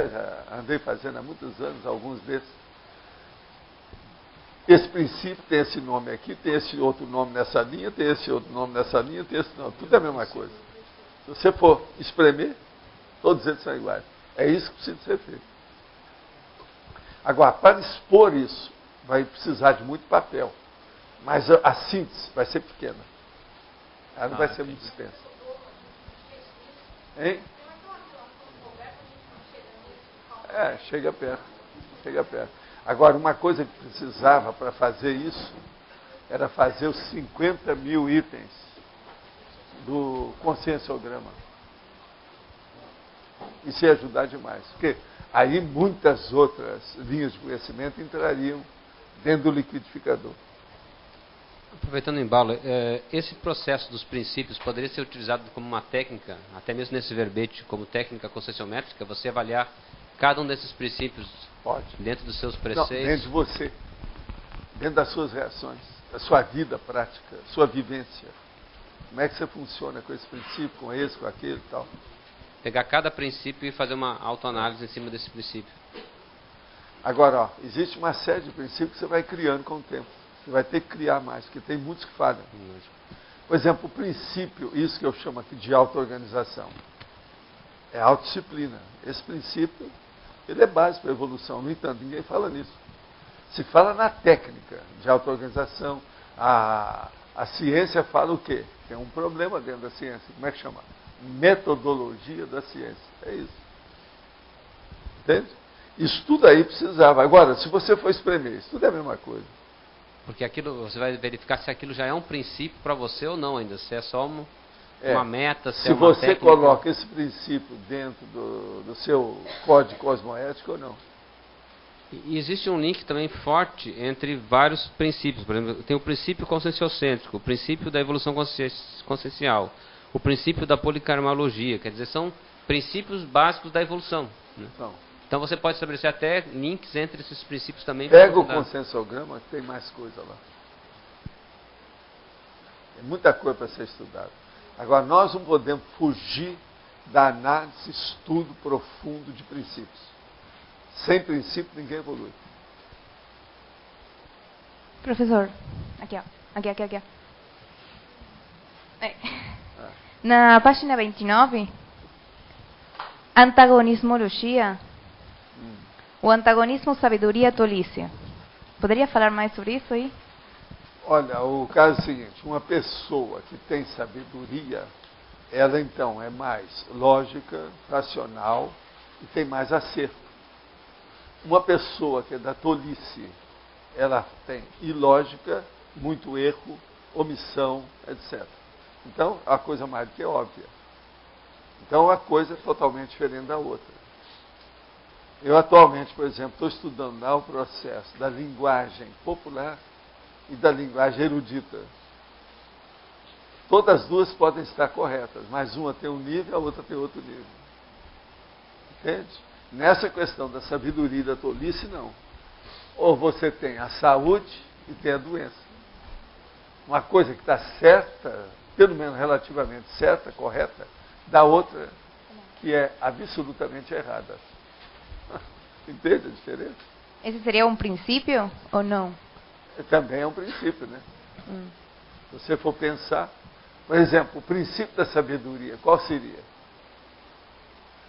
andei fazendo há muitos anos, alguns desses. Esse princípio tem esse nome aqui, tem esse outro nome nessa linha, tem esse outro nome nessa linha, tem esse nome. Tudo é a mesma coisa. Se você for espremer, todos eles são iguais. É isso que precisa ser feito. Agora, para expor isso, vai precisar de muito papel. Mas a síntese vai ser pequena. Ela não vai ser muito extensa. Hein? Chega perto. Chega perto. Agora, uma coisa que precisava para fazer isso era fazer os 50 mil itens do conscienciograma. Isso ia ajudar demais. Porque aí muitas outras linhas de conhecimento entrariam dentro do liquidificador. Aproveitando o embalo, esse processo dos princípios poderia ser utilizado como uma técnica, até mesmo nesse verbete, como técnica conscienciométrica, você avaliar cada um desses princípios dentro dos seus preceitos? Não, dentro de você, dentro das suas reações, da sua vida prática, sua vivência. Como é que você funciona com esse princípio, com esse, com aquele e tal. Pegar cada princípio e fazer uma autoanálise em cima desse princípio. Agora, existe uma série de princípios que você vai criando com o tempo. Você vai ter que criar mais, porque tem muitos que falham. Por exemplo, o princípio, isso que eu chamo aqui de auto-organização, é a autodisciplina. Esse princípio, ele é básico para a evolução. No entanto, ninguém fala nisso. Se fala na técnica de auto-organização. A ciência fala o quê? Tem um problema dentro da ciência. Como é que chama? Metodologia da ciência. É isso. Entende? Isso tudo aí precisava. Agora, se você for espremer, isso tudo é a mesma coisa. Porque aquilo, você vai verificar se aquilo já é um princípio para você ou não ainda. Se é só uma meta, se é uma você técnica. Coloca esse princípio dentro do seu código cosmoético ou não. E existe um link também forte entre vários princípios. Por exemplo, tem o princípio conscienciocêntrico, o princípio da evolução consciencial, o princípio da polikarmalogia. Quer dizer, são princípios básicos da evolução. Né? Então você pode estabelecer até links entre esses princípios também. Pega o conscienciograma, que tem mais coisa lá. Tem muita coisa para ser estudada. Agora, nós não podemos fugir da análise, estudo profundo de princípios. Sem princípio, ninguém evolui. Professor, aqui, ó. Aqui. Na página 29, antagonismologia, o antagonismo, sabedoria, tolice. Poderia falar mais sobre isso aí? Olha, o caso é o seguinte, uma pessoa que tem sabedoria, ela então é mais lógica, racional e tem mais acerto. Uma pessoa que é da tolice, ela tem ilógica, muito erro, omissão, etc. Então, a coisa mais do que óbvia. Então, uma coisa é totalmente diferente da outra. Eu atualmente, por exemplo, estou estudando lá o processo da linguagem popular e da linguagem erudita. Todas as duas podem estar corretas, mas uma tem um nível, a outra tem outro nível. Entende? Nessa questão da sabedoria e da tolice, não. Ou você tem a saúde e tem a doença. Uma coisa que está certa, pelo menos relativamente certa, correta, da outra que é absolutamente errada. Entende a diferença? Esse seria um princípio ou não? Também é um princípio, né? Se você for pensar, por exemplo, o princípio da sabedoria, qual seria?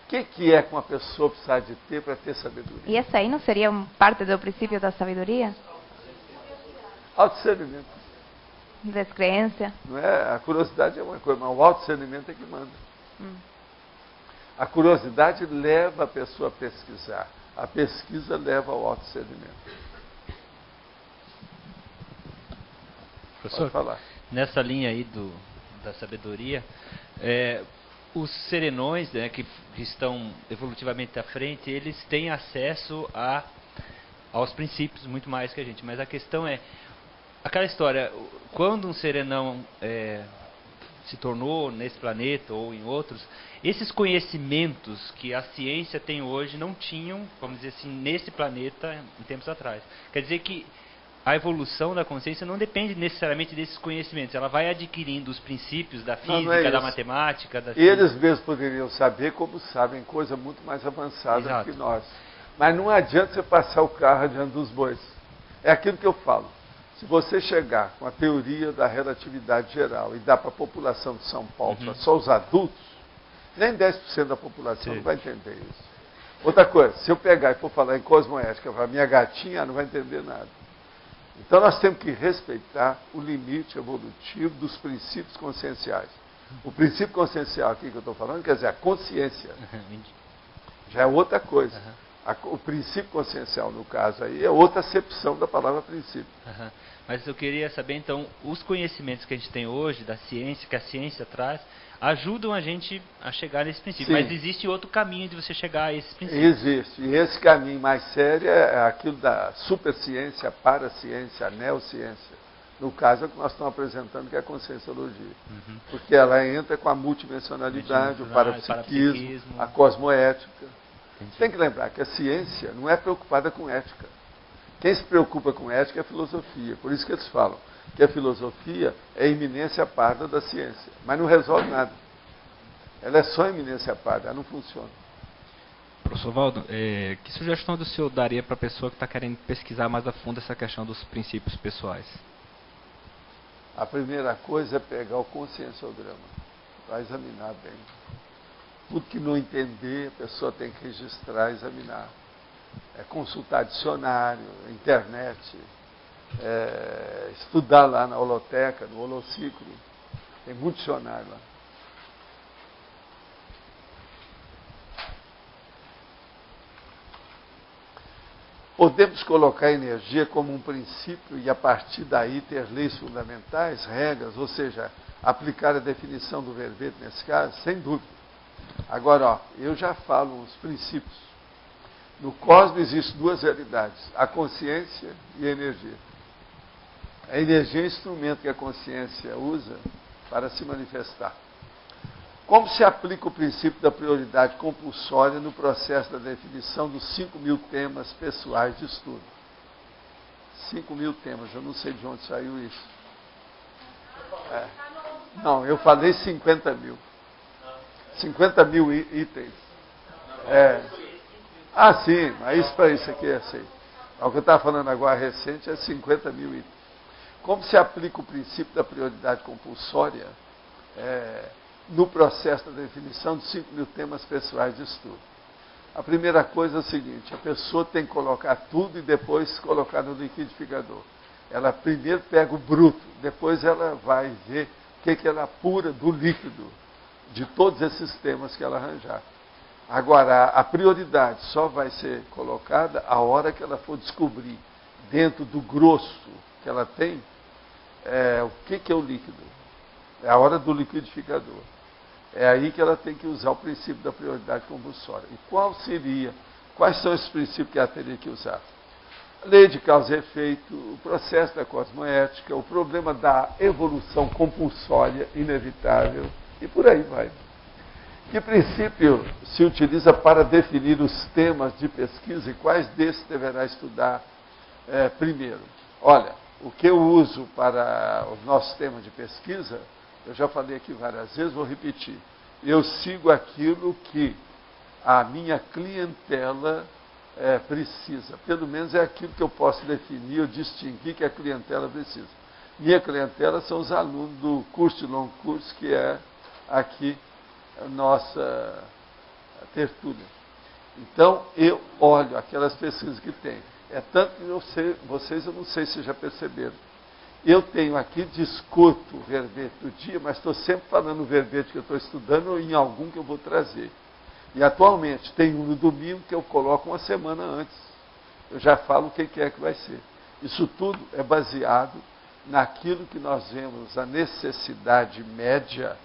O que é que uma pessoa precisa de ter para ter sabedoria? E essa aí não seria parte do princípio da sabedoria? Autodiscernimento. Descrença. Não é? A curiosidade é uma coisa, mas o autodiscernimento é que manda. A curiosidade leva a pessoa a pesquisar. A pesquisa leva ao autodiscernimento. Professor, pode falar. Nessa linha aí da sabedoria, os serenões, né, que estão evolutivamente à frente, eles têm acesso aos princípios muito mais que a gente. Mas a questão é, aquela história, quando um serenão se tornou nesse planeta ou em outros, esses conhecimentos que a ciência tem hoje não tinham, vamos dizer assim, nesse planeta em tempos atrás. Quer dizer que a evolução da consciência não depende necessariamente desses conhecimentos. Ela vai adquirindo os princípios da física, da matemática, da ciência. Eles mesmos poderiam saber, como sabem, coisa muito mais avançada que nós. Mas não adianta você passar o carro adiante dos bois. É aquilo que eu falo. Se você chegar com a teoria da relatividade geral e dar para a população de São Paulo, para só os adultos, nem 10% da população não vai entender isso. Outra coisa, se eu pegar e for falar em cosmoética para minha gatinha, ela não vai entender nada. Então nós temos que respeitar o limite evolutivo dos princípios conscienciais. O princípio consciencial aqui que eu estou falando, quer dizer, a consciência. Já é outra coisa. O princípio consciencial, no caso aí, é outra acepção da palavra princípio. Mas eu queria saber, então, os conhecimentos que a gente tem hoje, da ciência, que a ciência traz, ajudam a gente a chegar nesse princípio. Sim. Mas existe outro caminho de você chegar a esses princípios. Existe. E esse caminho mais sério é aquilo da superciência, paraciência, a neociência. No caso, é o que nós estamos apresentando, que é a conscienciologia. Porque ela entra com a multidimensionalidade, o parapsiquismo, a cosmoética. Entendi. Tem que lembrar que a ciência não é preocupada com ética. Quem se preocupa com ética é a filosofia. Por isso que eles falam que a filosofia é a iminência parda da ciência. Mas não resolve nada. Ela é só iminência parda, ela não funciona. Professor Valdo, que sugestão do senhor daria para a pessoa que está querendo pesquisar mais a fundo essa questão dos princípios pessoais? A primeira coisa é pegar o conscienciograma, vai examinar bem. Tudo que não entender, a pessoa tem que registrar e examinar. É consultar dicionário, internet, estudar lá na holoteca, no holociclo. Tem muito dicionário lá. Podemos colocar a energia como um princípio e, a partir daí, ter leis fundamentais, regras, ou seja, aplicar a definição do verbete nesse caso, sem dúvida. Agora, eu já falo os princípios. No cosmos existem duas realidades, a consciência e a energia. A energia é o instrumento que a consciência usa para se manifestar. Como se aplica o princípio da prioridade compulsória no processo da definição dos 5.000 temas pessoais de estudo? 5.000 temas, eu não sei de onde saiu isso. Não, eu falei 50.000. 50.000 itens. Sim, mas para isso aqui é assim. O que eu estava falando agora recente é 50.000 itens. Como se aplica o princípio da prioridade compulsória no processo da definição de 5.000 temas pessoais de estudo? A primeira coisa é o seguinte, a pessoa tem que colocar tudo e depois colocar no liquidificador. Ela primeiro pega o bruto, depois ela vai ver o que ela apura do líquido, de todos esses temas que ela arranjar. Agora, a prioridade só vai ser colocada a hora que ela for descobrir, dentro do grosso que ela tem, o que é o líquido. É a hora do liquidificador. É aí que ela tem que usar o princípio da prioridade compulsória. E quais são esses princípios que ela teria que usar? Lei de causa e efeito, o processo da cosmoética, o problema da evolução compulsória inevitável, e por aí vai. Que princípio se utiliza para definir os temas de pesquisa e quais desses deverá estudar primeiro? Olha, o que eu uso para os nossos temas de pesquisa, eu já falei aqui várias vezes, vou repetir. Eu sigo aquilo que a minha clientela precisa. Pelo menos é aquilo que eu posso definir, eu distinguir que a clientela precisa. Minha clientela são os alunos do curso de longo curso, que é aqui a nossa tertúlia. Então, eu olho aquelas pesquisas que tem. Tanto que eu não sei se já perceberam. Eu tenho aqui, discuto o verbete do dia, mas estou sempre falando o verbete que eu estou estudando ou em algum que eu vou trazer. E atualmente tem um no domingo que eu coloco uma semana antes. Eu já falo o que é que vai ser. Isso tudo é baseado naquilo que nós vemos, a necessidade média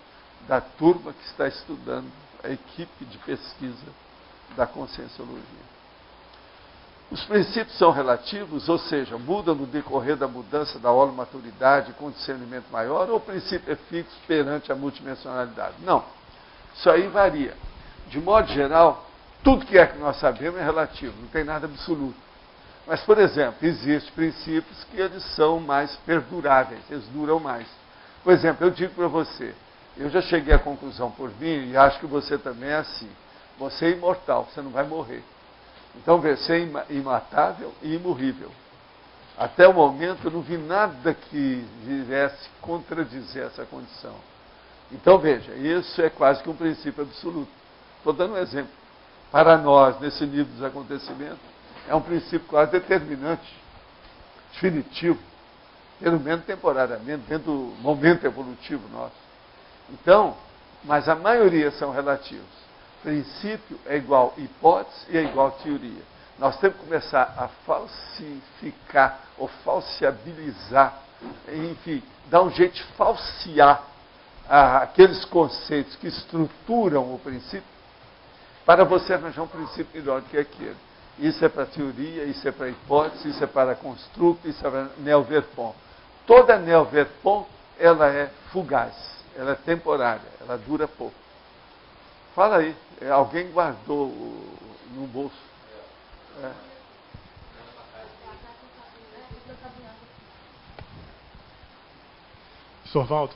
da turma que está estudando, a equipe de pesquisa da conscienciologia. Os princípios são relativos, ou seja, mudam no decorrer da mudança da holomaturidade com discernimento maior, ou o princípio é fixo perante a multidimensionalidade? Não. Isso aí varia. De modo geral, tudo que é que nós sabemos é relativo, não tem nada absoluto. Mas, por exemplo, existem princípios que eles são mais perduráveis, eles duram mais. Por exemplo, eu digo para você, eu já cheguei à conclusão por mim, e acho que você também é assim. Você é imortal, você não vai morrer. Então, você é imatável e imorrível. Até o momento, eu não vi nada que viesse contradizer essa condição. Então, veja, isso é quase que um princípio absoluto. Estou dando um exemplo. para nós, nesse nível dos acontecimentos, é um princípio quase determinante, definitivo, pelo menos temporariamente, dentro do momento evolutivo nosso. Então, mas a maioria são relativos. Princípio é igual hipótese e é igual teoria. Nós temos que começar a falsificar ou falsiabilizar, enfim, dar um jeito de falsear aqueles conceitos que estruturam o princípio, para você arranjar um princípio melhor do que aquele. Isso é para teoria, isso é para hipótese, isso é para construto, isso é para neo-verpont. Toda neo-verpont, ela é fugaz, ela é temporária, ela dura pouco. Fala aí, alguém guardou no bolso. Sorvaldo,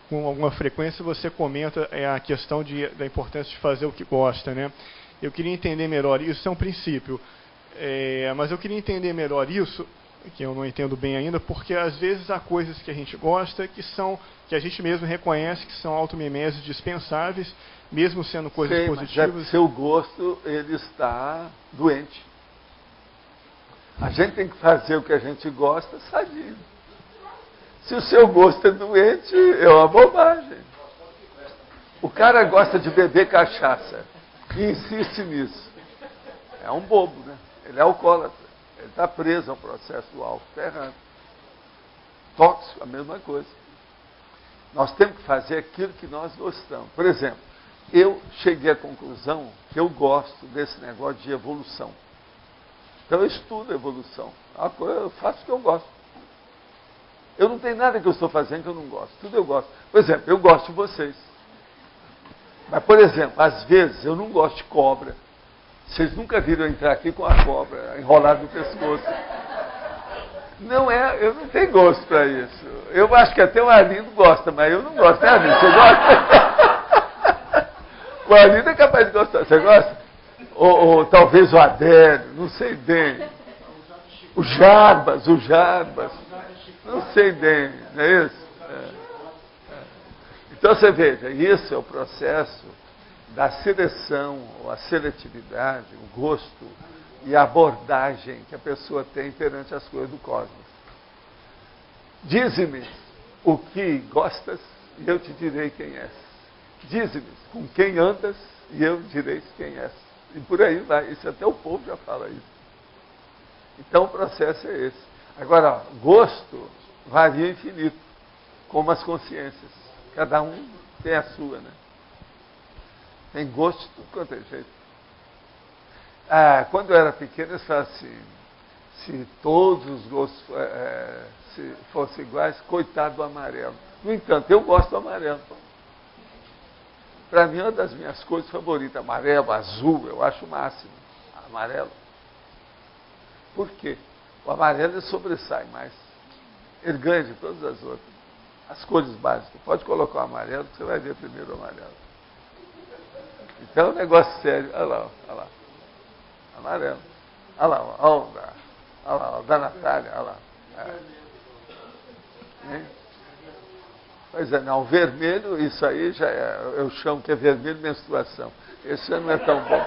com alguma frequência você comenta a questão da importância de fazer o que gosta, né? Eu queria entender melhor, isso é um princípio, mas eu queria entender melhor isso, que eu não entendo bem ainda, porque às vezes há coisas que a gente gosta que a gente mesmo reconhece que são automimeses dispensáveis, mesmo sendo coisas positivas. Mas seu gosto, ele está doente. A gente tem que fazer o que a gente gosta sadio. Se o seu gosto é doente, é uma bobagem. O cara gosta de beber cachaça e insiste nisso. É um bobo, né? Ele é alcoólatra. Ele está preso ao processo do álcool. Está errado. Tóxico, a mesma coisa. Nós temos que fazer aquilo que nós gostamos. Por exemplo, eu cheguei à conclusão que eu gosto desse negócio de evolução. Então eu estudo evolução. Eu faço o que eu gosto. Eu não tenho nada que eu estou fazendo que eu não gosto. Tudo eu gosto. Por exemplo, eu gosto de vocês. Mas, por exemplo, às vezes eu não gosto de cobra. Vocês nunca viram eu entrar aqui com a cobra enrolada no pescoço. Não é, eu não tenho gosto para isso. Eu acho que até o Arlindo gosta, mas eu não gosto. Né, Arlindo? Você gosta? O Arlindo é capaz de gostar. Você gosta? Ou talvez o Adélio, não sei bem. O Jarbas. Não sei bem, não é isso? Então você veja, isso é o processo da seleção, ou a seletividade, o gosto e a abordagem que a pessoa tem perante as coisas do cosmos. Dize-me o que gostas e eu te direi quem és. Dize-me com quem andas e eu direi quem és. E por aí vai, isso até o povo já fala isso. Então o processo é esse. Agora, gosto varia infinito, como as consciências. Cada um tem a sua, né? Tem gosto de tudo quanto é jeito. Quando eu era pequeno, eu falava assim, se todos os gostos se fossem iguais, coitado do amarelo. No entanto, eu gosto do amarelo. Para mim, é uma das minhas cores favoritas, amarelo, azul, eu acho o máximo. Amarelo. Por quê? O amarelo sobressai mais. Ele ganha de todas as outras. As cores básicas. Pode colocar o amarelo, que você vai ver primeiro o amarelo. Então é um negócio sério. Olha lá. Amarelo. Olha lá, o da Natália, olha lá. Pois é, não, o vermelho, isso aí já é, eu chamo que é vermelho menstruação. Esse já não é tão bom.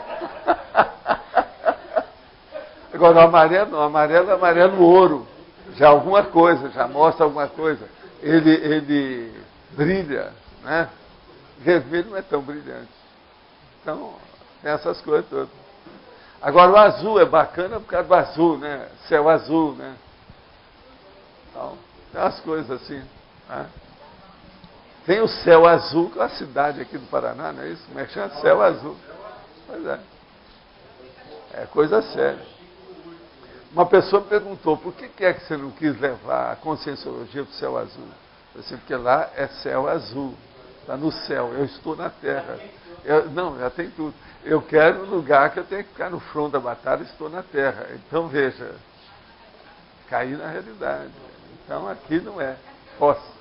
Agora, o amarelo não, é amarelo ouro. Já alguma coisa, já mostra alguma coisa. Ele brilha, né? Vermelho não é tão brilhante. Então, tem essas coisas todas. Agora, o azul é bacana por causa do azul, né? Céu azul, né? Então, tem umas coisas assim, né? Tem o céu azul, que é uma cidade aqui do Paraná, não é isso? Como é que chama? Céu azul. Pois é. É coisa séria. Uma pessoa me perguntou, por que é que você não quis levar a conscienciologia para o céu azul? Eu disse, porque lá é céu azul. Está no céu, eu estou na terra. Não, já tem tudo. Eu quero um lugar que eu tenho que ficar no front da batalha, estou na terra. Então, veja, caí na realidade. Então, aqui não é fossa.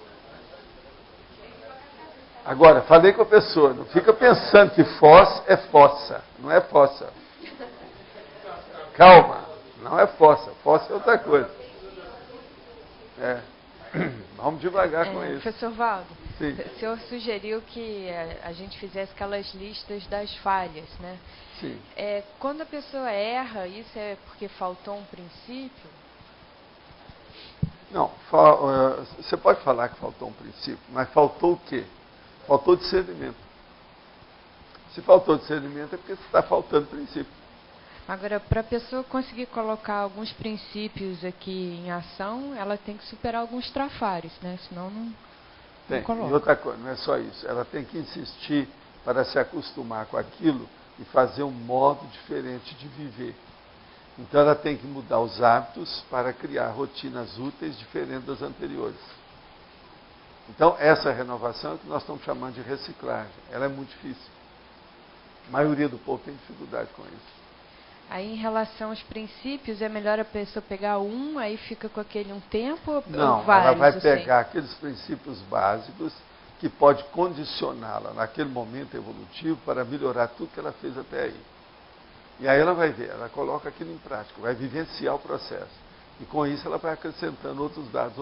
Agora, falei com a pessoa, não fica pensando que foz é fossa. Não é fossa. Calma, não é fossa. Fossa é outra coisa. Vamos devagar com isso. Professor Valdo, Sim. O senhor sugeriu que a gente fizesse aquelas listas das falhas, né? Sim. Quando a pessoa erra, isso é porque faltou um princípio? Não, você pode falar que faltou um princípio, mas faltou o quê? Faltou discernimento. Se faltou discernimento é porque está faltando princípio. Agora, para a pessoa conseguir colocar alguns princípios aqui em ação, ela tem que superar alguns trafares, né? Senão não coloca. E outra coisa, não é só isso. Ela tem que insistir para se acostumar com aquilo e fazer um modo diferente de viver. Então ela tem que mudar os hábitos para criar rotinas úteis diferentes das anteriores. Então essa renovação é o que nós estamos chamando de reciclagem. Ela é muito difícil. A maioria do povo tem dificuldade com isso. Aí, em relação aos princípios, é melhor a pessoa pegar aí fica com aquele um tempo? Não, ou vários, ela vai pegar aqueles princípios básicos que pode condicioná-la naquele momento evolutivo para melhorar tudo que ela fez até aí. E aí ela vai ver, ela coloca aquilo em prática, vai vivenciar o processo. E com isso ela vai acrescentando outros dados,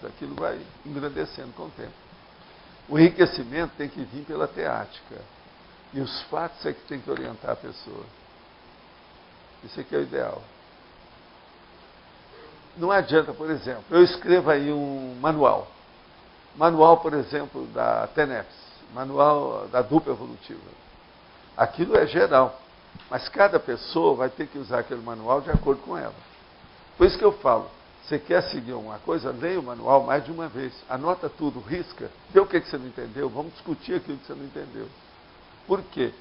aquilo vai engrandecendo com o tempo. O enriquecimento tem que vir pela teática. E os fatos é que tem que orientar a pessoa. Isso aqui é o ideal. Não adianta, por exemplo, eu escrevo aí um manual. Manual, por exemplo, da TENEPS, manual da dupla evolutiva. Aquilo é geral, mas cada pessoa vai ter que usar aquele manual de acordo com ela. Por isso que eu falo, você quer seguir alguma coisa, leia o manual mais de uma vez. Anota tudo, risca, vê o que você não entendeu, vamos discutir aquilo que você não entendeu. Por quê?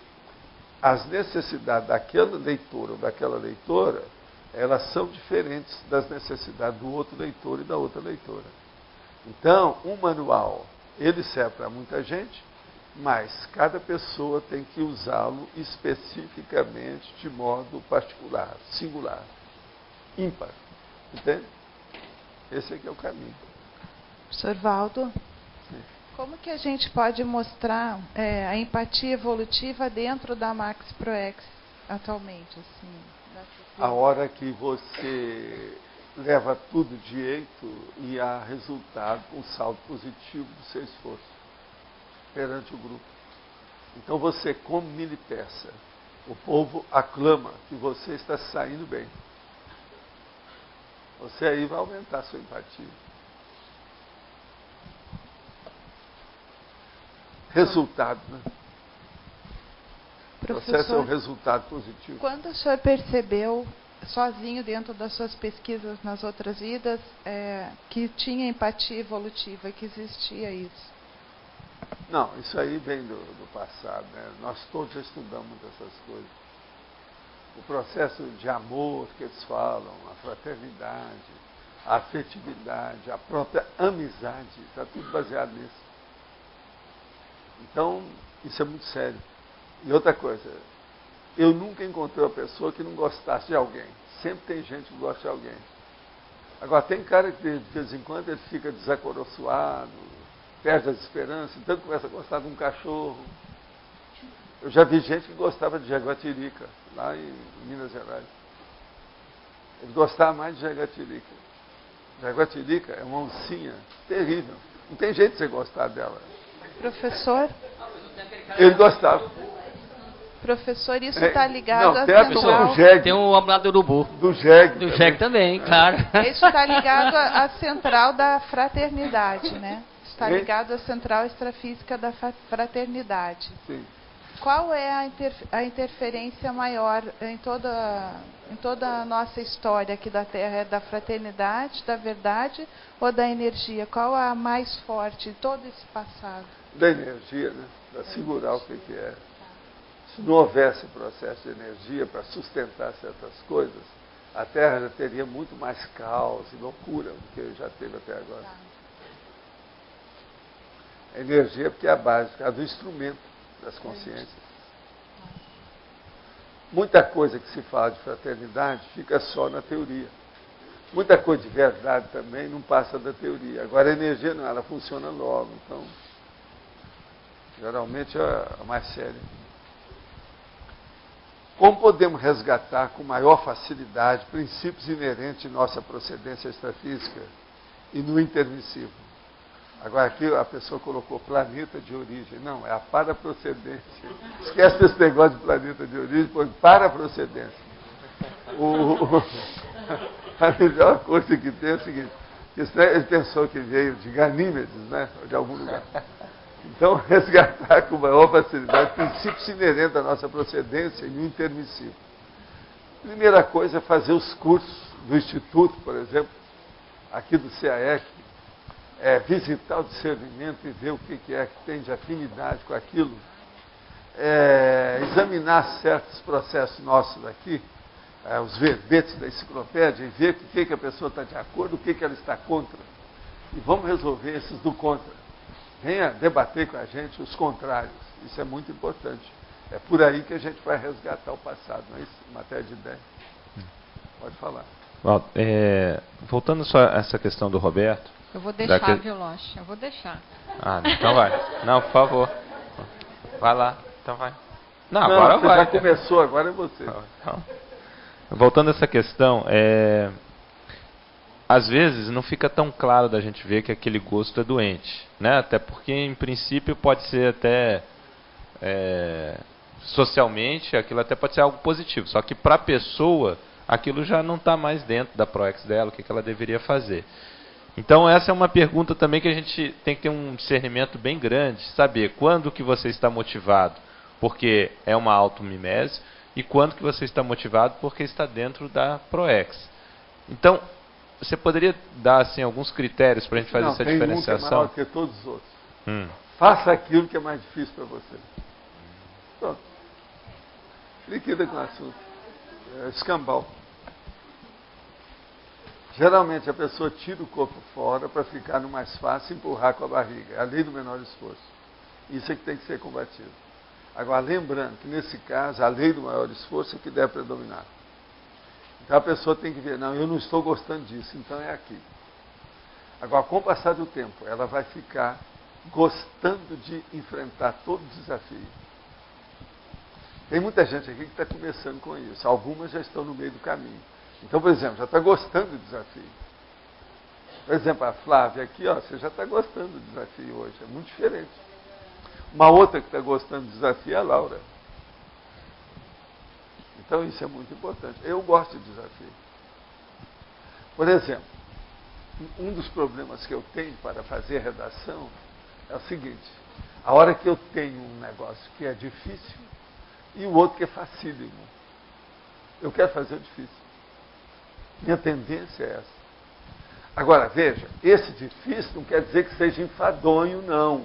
As necessidades daquele leitor ou daquela leitora, elas são diferentes das necessidades do outro leitor e da outra leitora. Então, um manual, ele serve para muita gente, mas cada pessoa tem que usá-lo especificamente de modo particular, singular, ímpar. Entende? Esse aqui é o caminho. Professor Valdo? Como que a gente pode mostrar a empatia evolutiva dentro da Max ProEx atualmente? Assim, a hora que você leva tudo direito e há resultado com saldo positivo do seu esforço perante o grupo. Então você, como milipeça, o povo aclama que você está saindo bem. Você aí vai aumentar a sua empatia. Resultado, né? O processo é um resultado positivo. Quando o senhor percebeu, sozinho dentro das suas pesquisas nas outras vidas, que tinha empatia evolutiva, que existia isso? Não, isso aí vem do passado, né? Nós todos já estudamos essas coisas. O processo de amor que eles falam, a fraternidade, a afetividade, a própria amizade, está tudo baseado nisso. Então, isso é muito sério. E outra coisa, eu nunca encontrei uma pessoa que não gostasse de alguém. Sempre tem gente que gosta de alguém. Agora, tem cara que de vez em quando ele fica desacoroçoado, perde as esperanças, então ele começa a gostar de um cachorro. Eu já vi gente que gostava de jaguatirica, lá em Minas Gerais. Ele gostava mais de jaguatirica. Jaguatirica é uma oncinha terrível. Não tem jeito de você gostar dela. Professor? Ele gostava. Professor, isso está ligado à central... Tem o amado do urubu. Do jegue. Do jegue também, claro. Isso está ligado à central da fraternidade, né? Está ligado à central extrafísica da fraternidade. Sim. Qual é a interferência maior em toda a nossa história aqui da Terra? É da fraternidade, da verdade ou da energia? Qual é a mais forte em todo esse passado? Da energia, né? Para segurar o que é. Se não houvesse processo de energia para sustentar certas coisas, a Terra já teria muito mais caos e loucura do que já teve até agora. A energia porque é a base, é do instrumento das consciências. Muita coisa que se fala de fraternidade fica só na teoria. Muita coisa de verdade também não passa da teoria. Agora a energia não, ela funciona logo, então geralmente é a mais séria. Como podemos resgatar com maior facilidade princípios inerentes em nossa procedência extrafísica e no intermissivo? Agora aqui a pessoa colocou planeta de origem. Não, é a paraprocedência. Esquece esse negócio de planeta de origem, põe paraprocedência. A melhor coisa que tem é o seguinte, ele pensou que veio de Ganímedes, né? De algum lugar. Então, resgatar com maior facilidade princípios inerentes à nossa procedência e o intermissivo. Primeira coisa é fazer os cursos do Instituto, por exemplo, aqui do CAEC, visitar o discernimento e ver o que é que tem de afinidade com aquilo, examinar certos processos nossos aqui, os verbetes da enciclopédia, e ver o que a pessoa está de acordo, o que ela está contra. E vamos resolver esses do contra. Venha debater com a gente os contrários. Isso é muito importante. É por aí que a gente vai resgatar o passado, não é isso? Em matéria de ideia. Pode falar. Bom, voltando só a essa questão do Roberto. Eu vou deixar, viu, Loche? Eu vou deixar. Ah, então vai. Não, por favor. Vai lá. Então vai. Não, agora você vai. Já começou, agora é você. Então, voltando a essa questão, às vezes não fica tão claro da gente ver que aquele gosto é doente, né? Até porque, em princípio, pode ser até socialmente, aquilo até pode ser algo positivo. Só que para a pessoa, aquilo já não está mais dentro da ProEx dela, o que ela deveria fazer. Então, essa é uma pergunta também que a gente tem que ter um discernimento bem grande, saber quando que você está motivado porque é uma automimese e quando que você está motivado porque está dentro da ProEx. Então, você poderia dar assim, alguns critérios para a gente fazer essa diferenciação? Um que é maior que todos os outros. Faça aquilo que é mais difícil para você. Pronto. Liquida com o assunto. Escambau. Geralmente a pessoa tira o corpo fora para ficar no mais fácil e empurrar com a barriga. É a lei do menor esforço. Isso é que tem que ser combatido. Agora, lembrando que nesse caso, a lei do maior esforço é que deve predominar. Então a pessoa tem que ver, não, eu não estou gostando disso, então é aqui. Agora, com o passar do tempo, ela vai ficar gostando de enfrentar todo o desafio. Tem muita gente aqui que está começando com isso. Algumas já estão no meio do caminho. Então, por exemplo, já está gostando do desafio. Por exemplo, a Flávia aqui, ó, você já está gostando do desafio hoje. É muito diferente. Uma outra que está gostando do desafio é a Laura. Então, isso é muito importante. Eu gosto de desafio. Por exemplo, um dos problemas que eu tenho para fazer redação é o seguinte. A hora que eu tenho um negócio que é difícil e o outro que é facílimo, eu quero fazer o difícil. Minha tendência é essa. Agora, veja, esse difícil não quer dizer que seja enfadonho, não.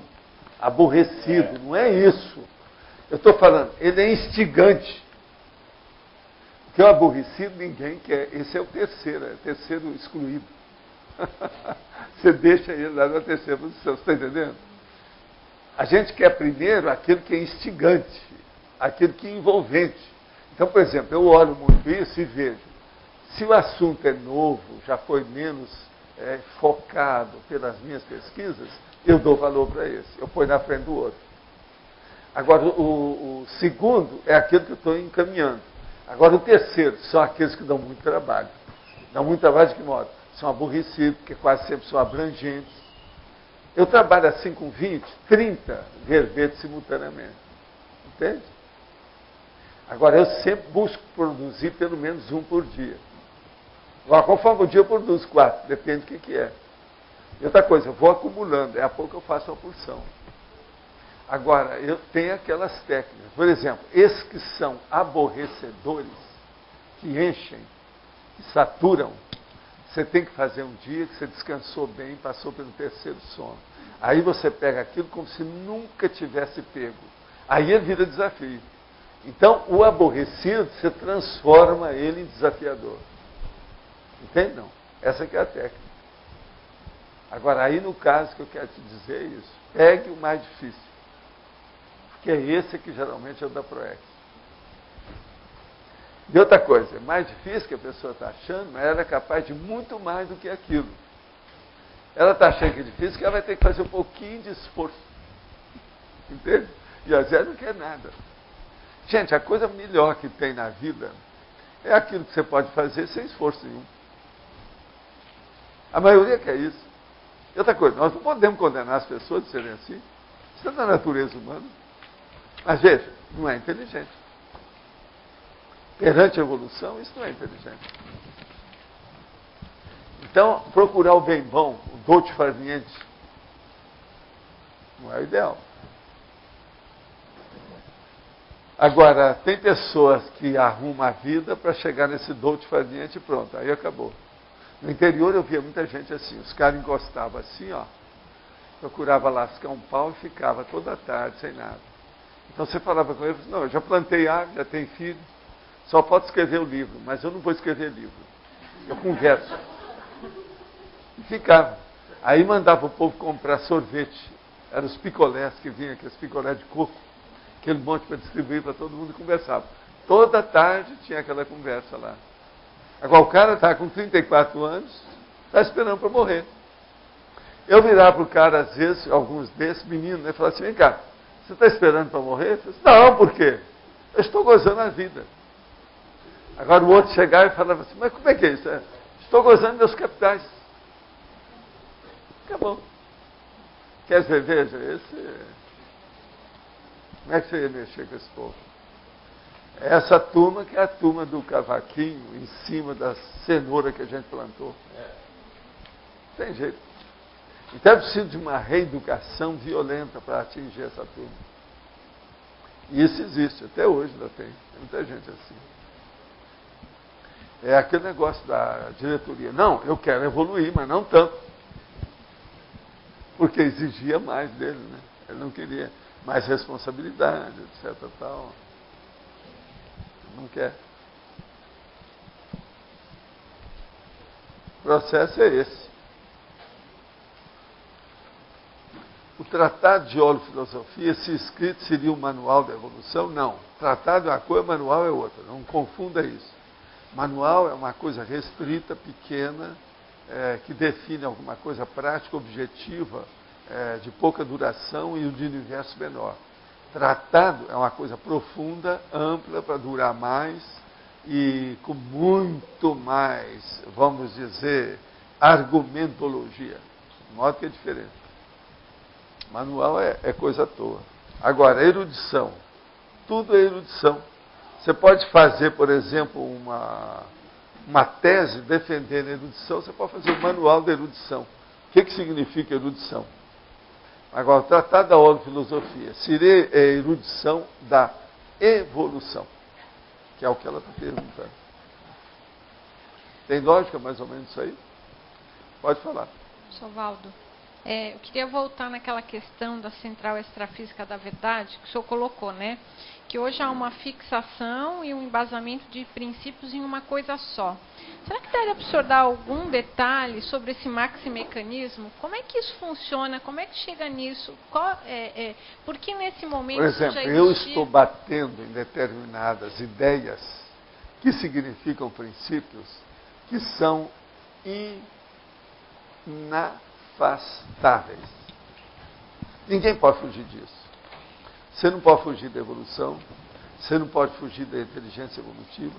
Aborrecido, não é isso. Eu estou falando, ele é instigante. Porque o aborrecido ninguém quer. Esse é o terceiro excluído. Você deixa ele lá na terceira posição, você está entendendo? A gente quer primeiro aquilo que é instigante, aquilo que é envolvente. Então, por exemplo, eu olho muito isso e vejo. Se o assunto é novo, já foi menos focado pelas minhas pesquisas, eu dou valor para esse. Eu ponho na frente do outro. Agora, o segundo é aquilo que eu estou encaminhando. Agora, o terceiro são aqueles que dão muito trabalho. Dão muito trabalho de que modo? São aborrecidos, porque quase sempre são abrangentes. Eu trabalho assim com 20, 30 verbetes simultaneamente. Entende? Agora, eu sempre busco produzir pelo menos um por dia. Agora, conforme o dia eu produzo 4, depende do que é. E outra coisa, eu vou acumulando, a pouco eu faço uma porção. Agora, eu tenho aquelas técnicas. Por exemplo, esses que são aborrecedores, que enchem, que saturam, você tem que fazer um dia que você descansou bem, passou pelo terceiro sono. Aí você pega aquilo como se nunca tivesse pego. Aí ele vira desafio. Então, o aborrecido, você transforma ele em desafiador. Entende? Não. Essa que é a técnica. Agora, aí no caso que eu quero te dizer é isso. Pegue o mais difícil. Porque é esse que geralmente é o da ProEx. E outra coisa, mais difícil que a pessoa está achando, mas ela é capaz de muito mais do que aquilo. Ela está achando que é difícil, que ela vai ter que fazer um pouquinho de esforço. Entende? E às vezes não quer nada. Gente, a coisa melhor que tem na vida é aquilo que você pode fazer sem esforço nenhum. A maioria quer isso. E outra coisa, nós não podemos condenar as pessoas de serem assim. Isso é da natureza humana. Mas veja, não é inteligente. Perante a evolução, isso não é inteligente. Então, procurar o bem bom, o dolce far niente, não é o ideal. Agora, tem pessoas que arrumam a vida para chegar nesse dolce far niente e pronto, aí acabou. No interior eu via muita gente assim, os caras encostavam assim, ó, procurava lascar um pau e ficava toda tarde sem nada. Então você falava com ele, não, eu já plantei árvore, já tenho filho, só falta escrever o livro, mas eu não vou escrever livro, eu converso. E ficava. Aí mandava o povo comprar sorvete, eram os picolés que vinham, aqueles picolés de coco, aquele monte para distribuir para todo mundo e conversava. Toda tarde tinha aquela conversa lá. Agora o cara está com 34 anos, está esperando para morrer. Eu virava para o cara, às vezes, alguns desses meninos, né, e falava assim, vem cá, você está esperando para morrer? Eu falei, não, por quê? Eu estou gozando a vida. Agora o outro chegava e falava assim, mas como é que é isso? Estou gozando meus capitais. Acabou. Quer cerveja? Como é que você ia mexer com esse povo? Essa turma que é a turma do cavaquinho em cima da cenoura que a gente plantou. Tem jeito. Então é preciso de uma reeducação violenta para atingir essa turma. E isso existe, até hoje ainda tem. Tem muita gente assim. É aquele negócio da diretoria. Não, eu quero evoluir, mas não tanto. Porque exigia mais dele, né? Ele não queria mais responsabilidade, etc. Tal. Não quer. O processo é esse. O Tratado de Holofilosofia, se escrito, seria o Manual da Evolução? Não. Tratado é uma coisa, manual é outra. Não confunda isso. Manual é uma coisa restrita, pequena, que define alguma coisa prática, objetiva, de pouca duração e de universo menor. Tratado é uma coisa profunda, ampla, para durar mais e com muito mais, vamos dizer, argumentologia. De modo que é diferente. Manual é coisa à toa. Agora, erudição. Tudo é erudição. Você pode fazer, por exemplo, uma tese defendendo a erudição, você pode fazer um manual da erudição. O que significa erudição? Agora, o Tratado da Holofilosofia seria a erudição da evolução, que é o que ela está perguntando. Tem lógica mais ou menos isso aí? Pode falar. Sovaldo, eu queria voltar naquela questão da central extrafísica da verdade, que o senhor colocou, né? Que hoje há uma fixação e um embasamento de princípios em uma coisa só. Será que daria para o senhor dar algum detalhe sobre esse maximecanismo? Como é que isso funciona? Como é que chega nisso? Por que nesse momento... Por exemplo, eu estou batendo em determinadas ideias que significam princípios que são inafastáveis. Ninguém pode fugir disso. Você não pode fugir da evolução, você não pode fugir da inteligência evolutiva,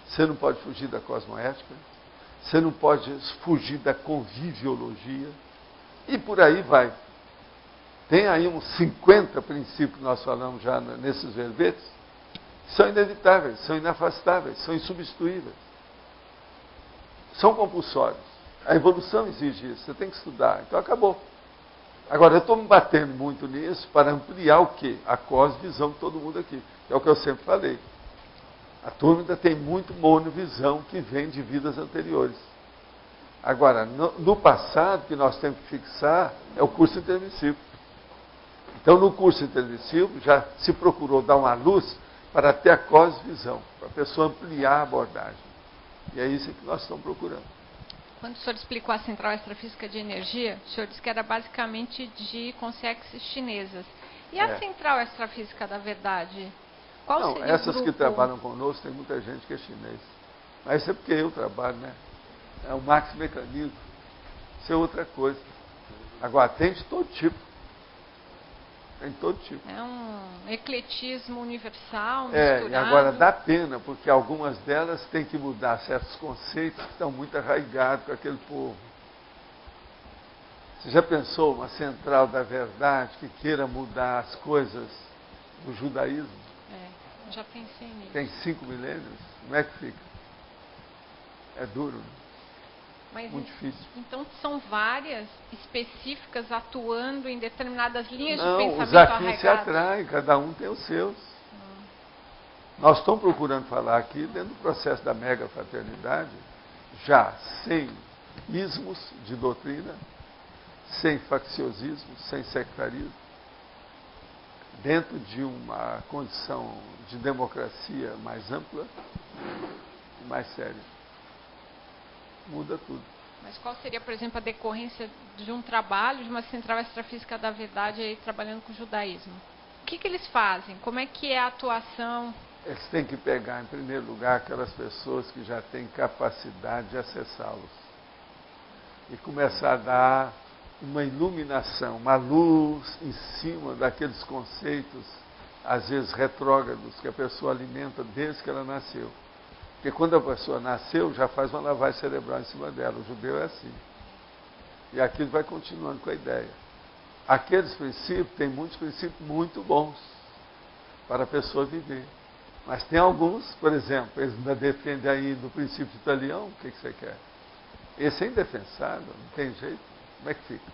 você não pode fugir da cosmoética, você não pode fugir da conviviologia, e por aí vai. Tem aí uns 50 princípios que nós falamos já nesses verbetes, são inevitáveis, são inafastáveis, são insubstituíveis, são compulsórios. A evolução exige isso, você tem que estudar, então acabou. Agora, eu estou me batendo muito nisso para ampliar o quê? A cosvisão de todo mundo aqui. Que é o que eu sempre falei. A turma ainda tem muito monovisão que vem de vidas anteriores. Agora, no passado, o que nós temos que fixar é o curso intermissivo. Então, no curso intermissivo, já se procurou dar uma luz para ter a cosvisão, para a pessoa ampliar a abordagem. E é isso que nós estamos procurando. Quando o senhor explicou a central extrafísica de energia, o senhor disse que era basicamente de consciências chinesas. E a central extrafísica da verdade? Qual Não, seria essas o grupo? que trabalham conosco, tem muita gente que é chinês. Mas isso é porque eu trabalho, né? É um maximecanismo. Isso é outra coisa. Agora, tem de todo tipo. Tem de todo tipo. É um ecletismo universal, misturado. E agora dá pena, porque algumas delas têm que mudar certos conceitos que estão muito arraigados com aquele povo. Você já pensou uma central da verdade que queira mudar as coisas do judaísmo? Já pensei nisso. Tem 5 milênios? Como é que fica? É duro, né? Mas, muito difícil. Então são várias específicas atuando em determinadas linhas de Não, pensamento os afins arraigados. se atraem, cada um tem os seus. Nós estamos procurando falar aqui, dentro do processo da mega fraternidade, já sem ismos de doutrina, sem facciosismo, sem sectarismo, dentro de uma condição de democracia mais ampla e mais séria. Muda tudo. Mas qual seria, por exemplo, a decorrência de um trabalho de uma central extrafísica da verdade aí trabalhando com o judaísmo? O que eles fazem? Como é que é a atuação? Eles têm que pegar, em primeiro lugar, aquelas pessoas que já têm capacidade de acessá-los. E começar a dar uma iluminação, uma luz em cima daqueles conceitos, às vezes retrógrados, que a pessoa alimenta desde que ela nasceu. Porque quando a pessoa nasceu, já faz uma lavagem cerebral em cima dela. O judeu é assim. E aquilo vai continuando com a ideia. Aqueles princípios, tem muitos princípios muito bons para a pessoa viver. Mas tem alguns, por exemplo, eles ainda defendem ainda o princípio italiano, o que você quer? Esse é indefensável, não tem jeito. Como é que fica?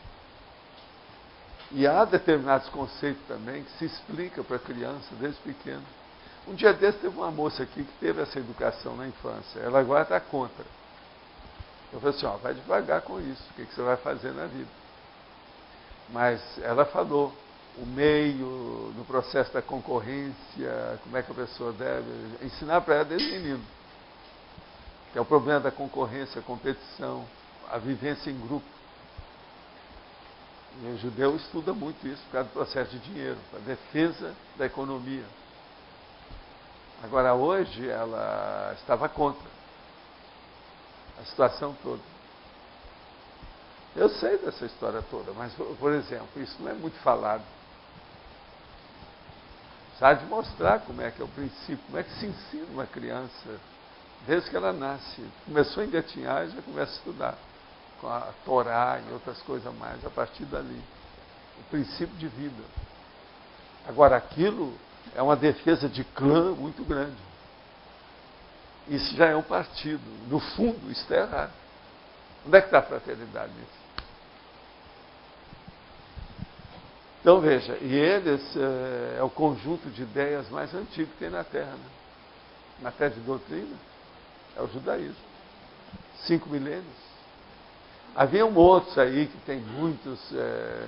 E há determinados conceitos também que se explica para a criança desde pequeno. Um dia desse teve uma moça aqui que teve essa educação na infância. Ela agora está contra. Eu falei assim, vai devagar com isso, o que você vai fazer na vida? Mas ela falou o meio do processo da concorrência, como é que a pessoa deve ensinar para ela desde menino. Que é o problema da concorrência, a competição, a vivência em grupo. E o judeu estuda muito isso por causa do processo de dinheiro, a defesa da economia. Agora, hoje, ela estava contra a situação toda. Eu sei dessa história toda, mas, por exemplo, isso não é muito falado. Sabe mostrar como é que é o princípio, como é que se ensina uma criança, desde que ela nasce. Começou a engatinhar e já começa a estudar, com a Torá e outras coisas mais, a partir dali. O princípio de vida. Agora, aquilo é uma defesa de clã muito grande. Isso já é um partido. No fundo, isso está errado. Onde é que está a fraternidade nisso? Então, veja, e eles é o conjunto de ideias mais antigo que tem na Terra. Né? Matéria de doutrina é o judaísmo. 5 milênios. Havia outros aí que tem muitos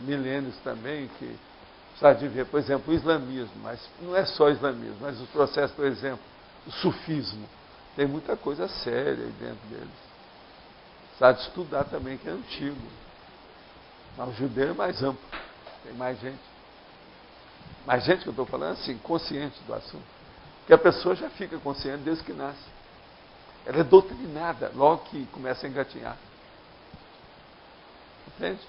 milênios também, que precisa de ver, por exemplo, o islamismo, mas não é só o islamismo, mas os processos, por exemplo, o sufismo, tem muita coisa séria aí dentro deles. Precisa de estudar também, que é antigo. Mas o judeu é mais amplo, tem mais gente. Mais gente que eu estou falando, assim, consciente do assunto. Porque a pessoa já fica consciente desde que nasce. Ela é doutrinada logo que começa a engatinhar. Entende?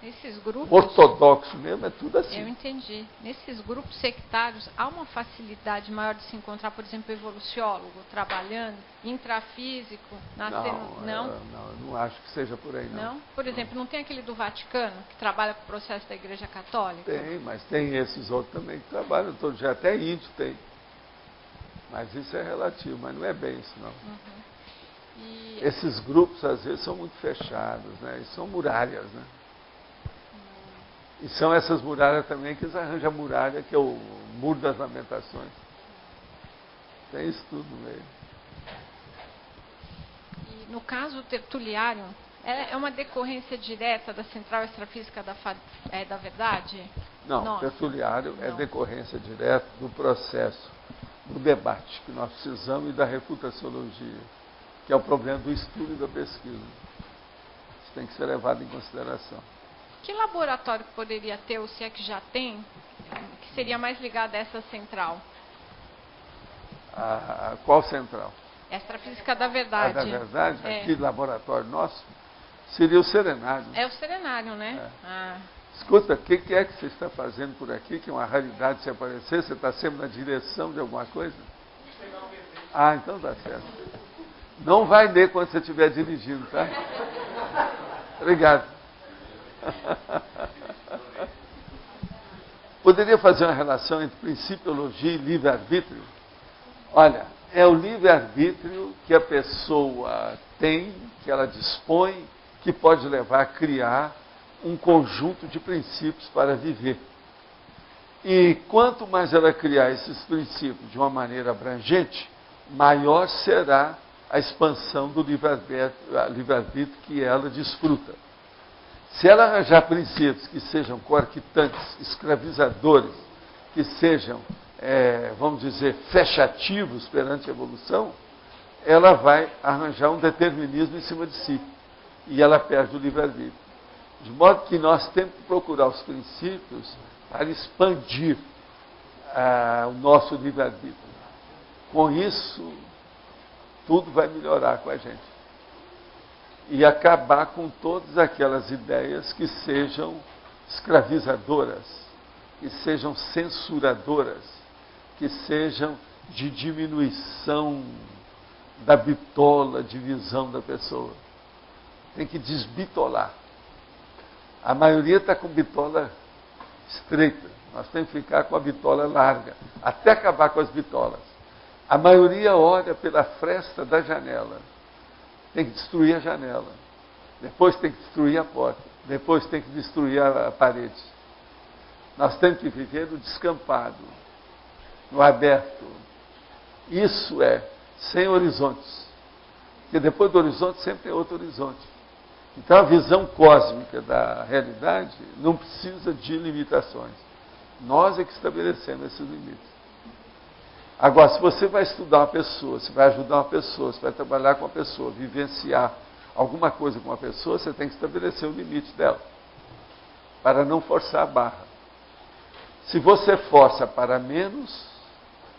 Nesses grupos, ortodoxo mesmo, é tudo assim. Eu entendi. Nesses grupos sectários, há uma facilidade maior de se encontrar, por exemplo, evoluciólogo trabalhando, intrafísico, nascendo... Não, eu não acho que seja por aí, não. Não? Por exemplo, não tem aquele do Vaticano, que trabalha com o processo da Igreja Católica? Tem, mas tem esses outros também que trabalham todo dia, até índio tem. Mas isso é relativo, mas não é bem isso, não. Esses grupos, às vezes, são muito fechados, né? E são muralhas, né? E são essas muralhas também que eles arranjam a muralha, que é o Muro das Lamentações. Tem isso tudo no meio. E no caso do Tertuliário, é uma decorrência direta da Central Extrafísica da Verdade? Não, o Tertuliário é decorrência direta do processo, do debate que nós precisamos e da refutaciologia, que é o problema do estudo e da pesquisa. Isso tem que ser levado em consideração. Que laboratório poderia ter, ou se é que já tem, que seria mais ligado a essa central? Qual central? Extrafísica da Verdade. Da Verdade? Aqui, laboratório nosso, seria o Serenário. É o Serenário, né? Escuta, o que é que você está fazendo por aqui, que é uma raridade se aparecer? Você está sempre na direção de alguma coisa? Então tá certo. Não vai ler quando você estiver dirigindo, tá? Obrigado. Poderia fazer uma relação entre principiologia e livre-arbítrio? Olha, é o livre-arbítrio que a pessoa tem, que ela dispõe, que pode levar a criar um conjunto de princípios para viver. E quanto mais ela criar esses princípios de uma maneira abrangente, maior será a expansão do livre-arbítrio que ela desfruta. Se ela arranjar princípios que sejam coarquitantes, escravizadores, que sejam, vamos dizer, fechativos perante a evolução, ela vai arranjar um determinismo em cima de si. E ela perde o livre-arbítrio. De modo que nós temos que procurar os princípios para expandir o nosso livre-arbítrio. Com isso, tudo vai melhorar com a gente. E acabar com todas aquelas ideias que sejam escravizadoras, que sejam censuradoras, que sejam de diminuição da bitola de visão da pessoa. Tem que desbitolar. A maioria está com bitola estreita. Nós temos que ficar com a bitola larga, até acabar com as bitolas. A maioria olha pela fresta da janela. Tem que destruir a janela. Depois tem que destruir a porta. Depois tem que destruir a parede. Nós temos que viver no descampado, no aberto. Isso é sem horizontes. Porque depois do horizonte sempre tem outro horizonte. Então a visão cósmica da realidade não precisa de limitações. Nós é que estabelecemos esses limites. Agora, se você vai estudar uma pessoa, se vai ajudar uma pessoa, se vai trabalhar com uma pessoa, vivenciar alguma coisa com uma pessoa, você tem que estabelecer o limite dela, para não forçar a barra. Se você força para menos,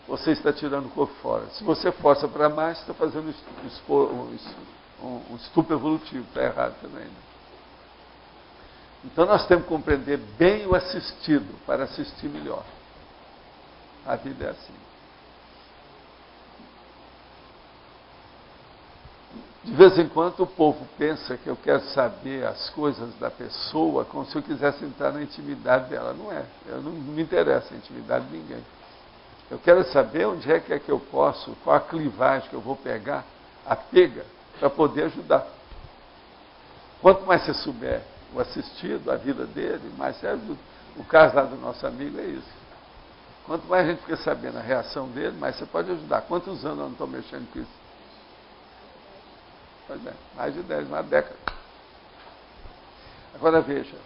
você está tirando o corpo fora. Se você força para mais, você está fazendo um estupro evolutivo, está errado também. Né? Então nós temos que compreender bem o assistido, para assistir melhor. A vida é assim. De vez em quando o povo pensa que eu quero saber as coisas da pessoa como se eu quisesse entrar na intimidade dela. Não é. Eu não me interessa a intimidade de ninguém. Eu quero saber onde é que eu posso, qual a clivagem que eu vou pegar, a pega, para poder ajudar. Quanto mais você souber o assistido, a vida dele, mais você ajuda. O caso lá do nosso amigo é isso. Quanto mais a gente fica sabendo a reação dele, mais você pode ajudar. Quantos anos eu não estou mexendo com isso? Pois é, mais de 10, uma década. Agora veja,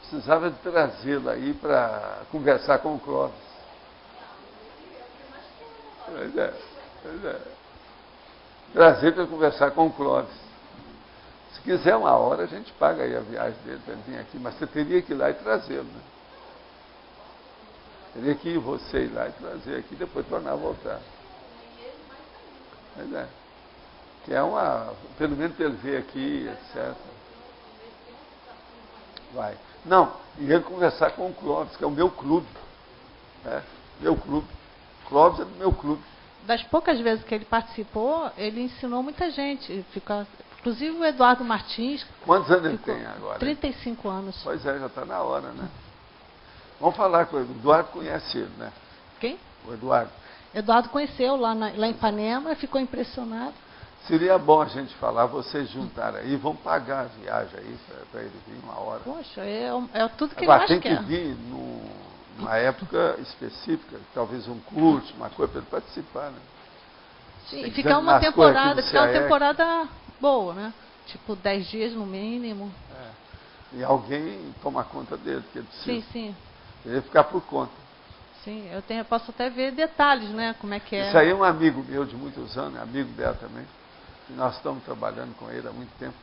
precisava de trazê-lo aí para conversar com o Clóvis. Pois é. Trazer para conversar com o Clóvis. Se quiser uma hora, a gente paga aí a viagem dele para ele vir aqui, mas você teria que ir lá e trazê-lo, né? Teria que ir você ir lá e trazer aqui, depois tornar a voltar. Pois é. Que é pelo menos para ele ver aqui, etc. Vai. Não, e ele conversar com o Clóvis, que é o meu clube. Meu clube. Clóvis é do meu clube. Das poucas vezes que ele participou, ele ensinou muita gente. Inclusive o Eduardo Martins. Quantos anos ele tem agora? 35 anos. Pois é, já está na hora, né? Vamos falar com ele. O Eduardo conhece ele, né? Quem? O Eduardo. Eduardo conheceu lá em Ipanema, ficou impressionado. Seria bom a gente falar, vocês juntarem aí, vão pagar a viagem aí para ele vir uma hora. Poxa, é tudo que agora, ele mais quer. Tem que vir numa época específica, talvez um curso, uma coisa para ele participar, né? Sim, e ficar uma temporada boa, né? Tipo 10 dias no mínimo. E alguém tomar conta dele, que ele precisa. Sim. Ele ficar por conta. Sim, eu posso até ver detalhes, né? Como é que é. Isso aí é um amigo meu de muitos anos, amigo dela também. E nós estamos trabalhando com ele há muito tempo.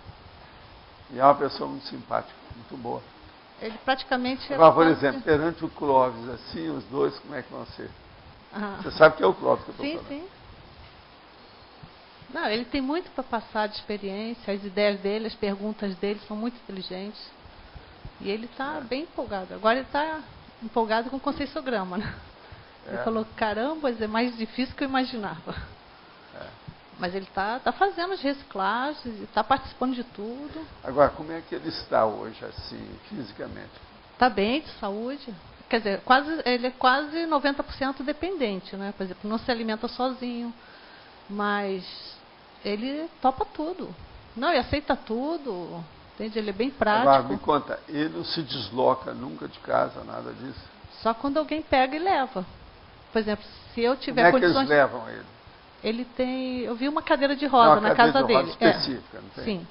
E é uma pessoa muito simpática, muito boa. Ele praticamente... Agora, por exemplo, perante o Clóvis, assim, os dois, como é que vão ser? Você sabe que é o Clóvis que eu estou falando. Sim. Não, ele tem muito para passar de experiência, as ideias dele, as perguntas dele são muito inteligentes. E ele está bem empolgado. Agora ele está empolgado com o conceitograma, né? Ele falou, caramba, é mais difícil que eu imaginava. Mas ele está fazendo as reciclagens, está participando de tudo. Agora, como é que ele está hoje, assim, fisicamente? Está bem de saúde. Quer dizer, ele é quase 90% dependente, né? Por exemplo, não se alimenta sozinho, mas ele topa tudo. Não, e aceita tudo, entende? Ele é bem prático. Agora, me conta, ele não se desloca nunca de casa, nada disso? Só quando alguém pega e leva. Por exemplo, se eu tiver condições... Como é que eles levam ele? Ele tem... Eu vi uma cadeira de roda na casa dele. Específica, não tem? Sim.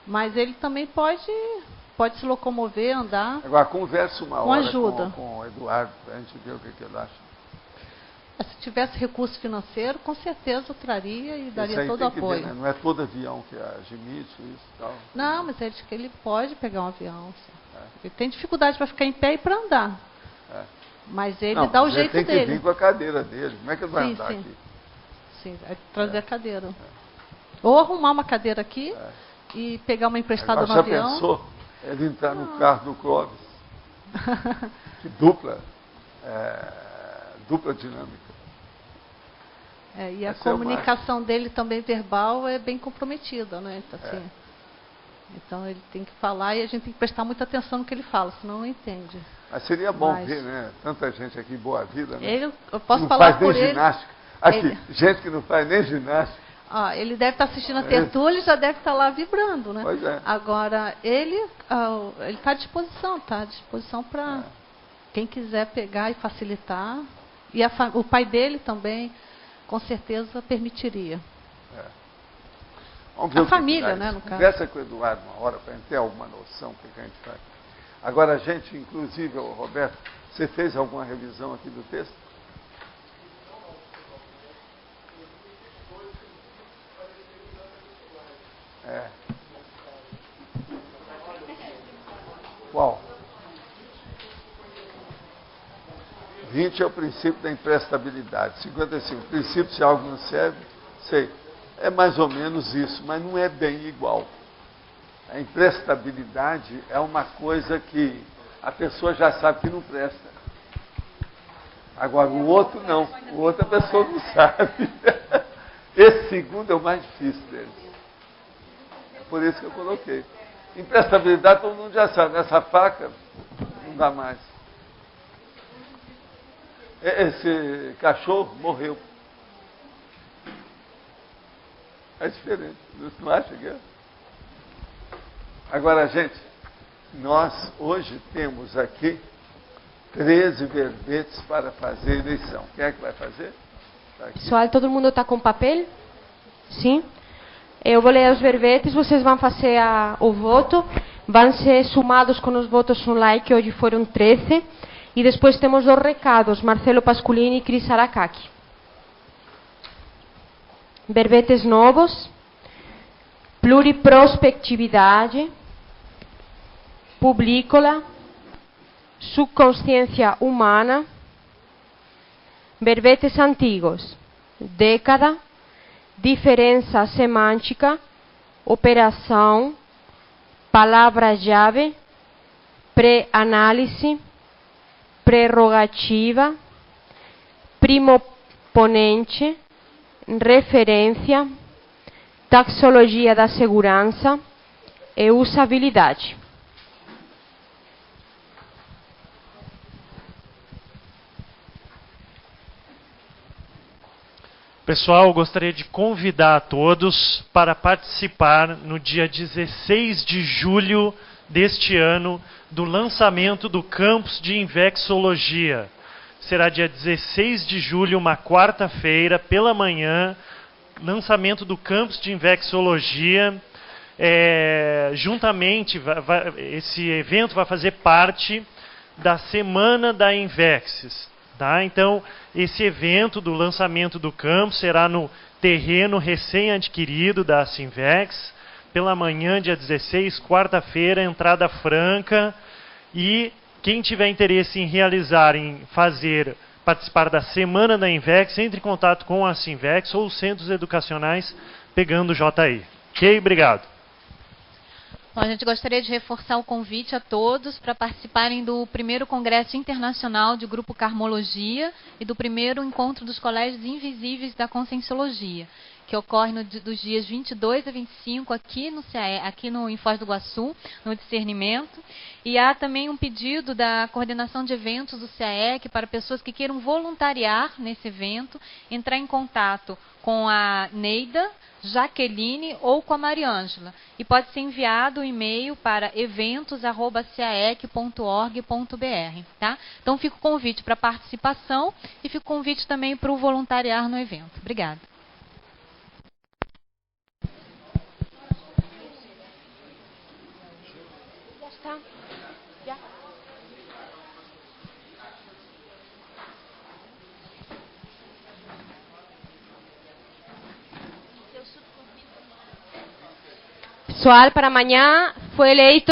Mas ele também pode se locomover, andar. Agora, conversa uma hora ajuda. Com o Eduardo, para a gente ver o que ele acha. Se tivesse recurso financeiro, com certeza eu traria e daria todo o apoio. Ver, né? Não é todo avião que admite isso e tal. Não, mas ele diz que ele pode pegar um avião. Ele tem dificuldade para ficar em pé e para andar. Mas ele dá o jeito dele. Ele tem que vir com a cadeira dele. Como é que ele vai andar aqui? Sim, é trazer a cadeira. Ou arrumar uma cadeira aqui e pegar uma emprestada no avião. Já pensou ele entrar no carro do Clóvis? Que dupla dinâmica. E a comunicação dele também verbal é bem comprometida, né? Então ele tem que falar e a gente tem que prestar muita atenção no que ele fala, senão não entende. Mas seria bom ver, né? Tanta gente aqui boa vida, né? Eu posso falar por ele. Ginástica. Aqui, gente que não faz nem ginástica. Ele deve estar assistindo a tertúlia e já deve estar lá vibrando, né? Pois é. Agora, ele está à disposição para quem quiser pegar e facilitar. E o pai dele também, com certeza, permitiria. Vamos ver a família, né, no caso. Conversa com o Eduardo uma hora para a gente ter alguma noção do que a gente faz. Agora, a gente, inclusive, Roberto, você fez alguma revisão aqui do texto? Qual? 20 é o princípio da imprestabilidade. 55, o princípio se algo não serve, sei. É mais ou menos isso, mas não é bem igual. A imprestabilidade é uma coisa que a pessoa já sabe que não presta. Agora, o outro não. O outro a pessoa não sabe. Esse segundo é o mais difícil deles. É por isso que eu coloquei. Imprestabilidade todo mundo já sabe. Essa faca não dá mais. Esse cachorro morreu. É diferente. Você não acha que é? Agora, gente, nós hoje temos aqui 13 verbetes para fazer eleição. Quem é que vai fazer? Tá aqui. Pessoal, todo mundo está com papel? Sim? Eu vou ler os verbetes, vocês vão fazer o voto, vão ser somados com os votos online, que hoje foram 13, e depois temos 2 recados, Marcelo Pasculini e Cris Aracaki. Verbetes novos: pluriprospectividade, publicola, subconsciência humana. Verbetes antigos: década, diferença semântica, operação, palavra-chave, pré-análise, prerrogativa, primoponente, referência, taxologia da segurança e usabilidade. Pessoal, gostaria de convidar a todos para participar no dia 16 de julho deste ano do lançamento do campus de Invexologia. Será dia 16 de julho, uma quarta-feira, pela manhã, lançamento do campus de Invexologia. Juntamente, esse evento vai fazer parte da Semana da Invexis. Tá? Então, esse evento do lançamento do campus será no terreno recém-adquirido da Sinvex, pela manhã, dia 16, quarta-feira, entrada franca. E quem tiver interesse em participar da Semana da Invex, entre em contato com a Sinvex ou os centros educacionais pegando o JI. Ok? Obrigado. Bom, a gente gostaria de reforçar o convite a todos para participarem do primeiro Congresso Internacional de Grupo Carmologia e do primeiro Encontro dos Colégios Invisíveis da Conscienciologia, que ocorre dos dias 22 a 25 aqui no CAE, aqui em Foz do Iguaçu, no discernimento. E há também um pedido da coordenação de eventos do CAEC para pessoas que queiram voluntariar nesse evento, entrar em contato com a Neida, Jaqueline ou com a Mariângela. E pode ser enviado o e-mail para eventos@caec.org.br, tá? Então fica o convite para participação e fica o convite também para o voluntariar no evento. Obrigada. Já está. Já. Pessoal, para amanhã foi eleito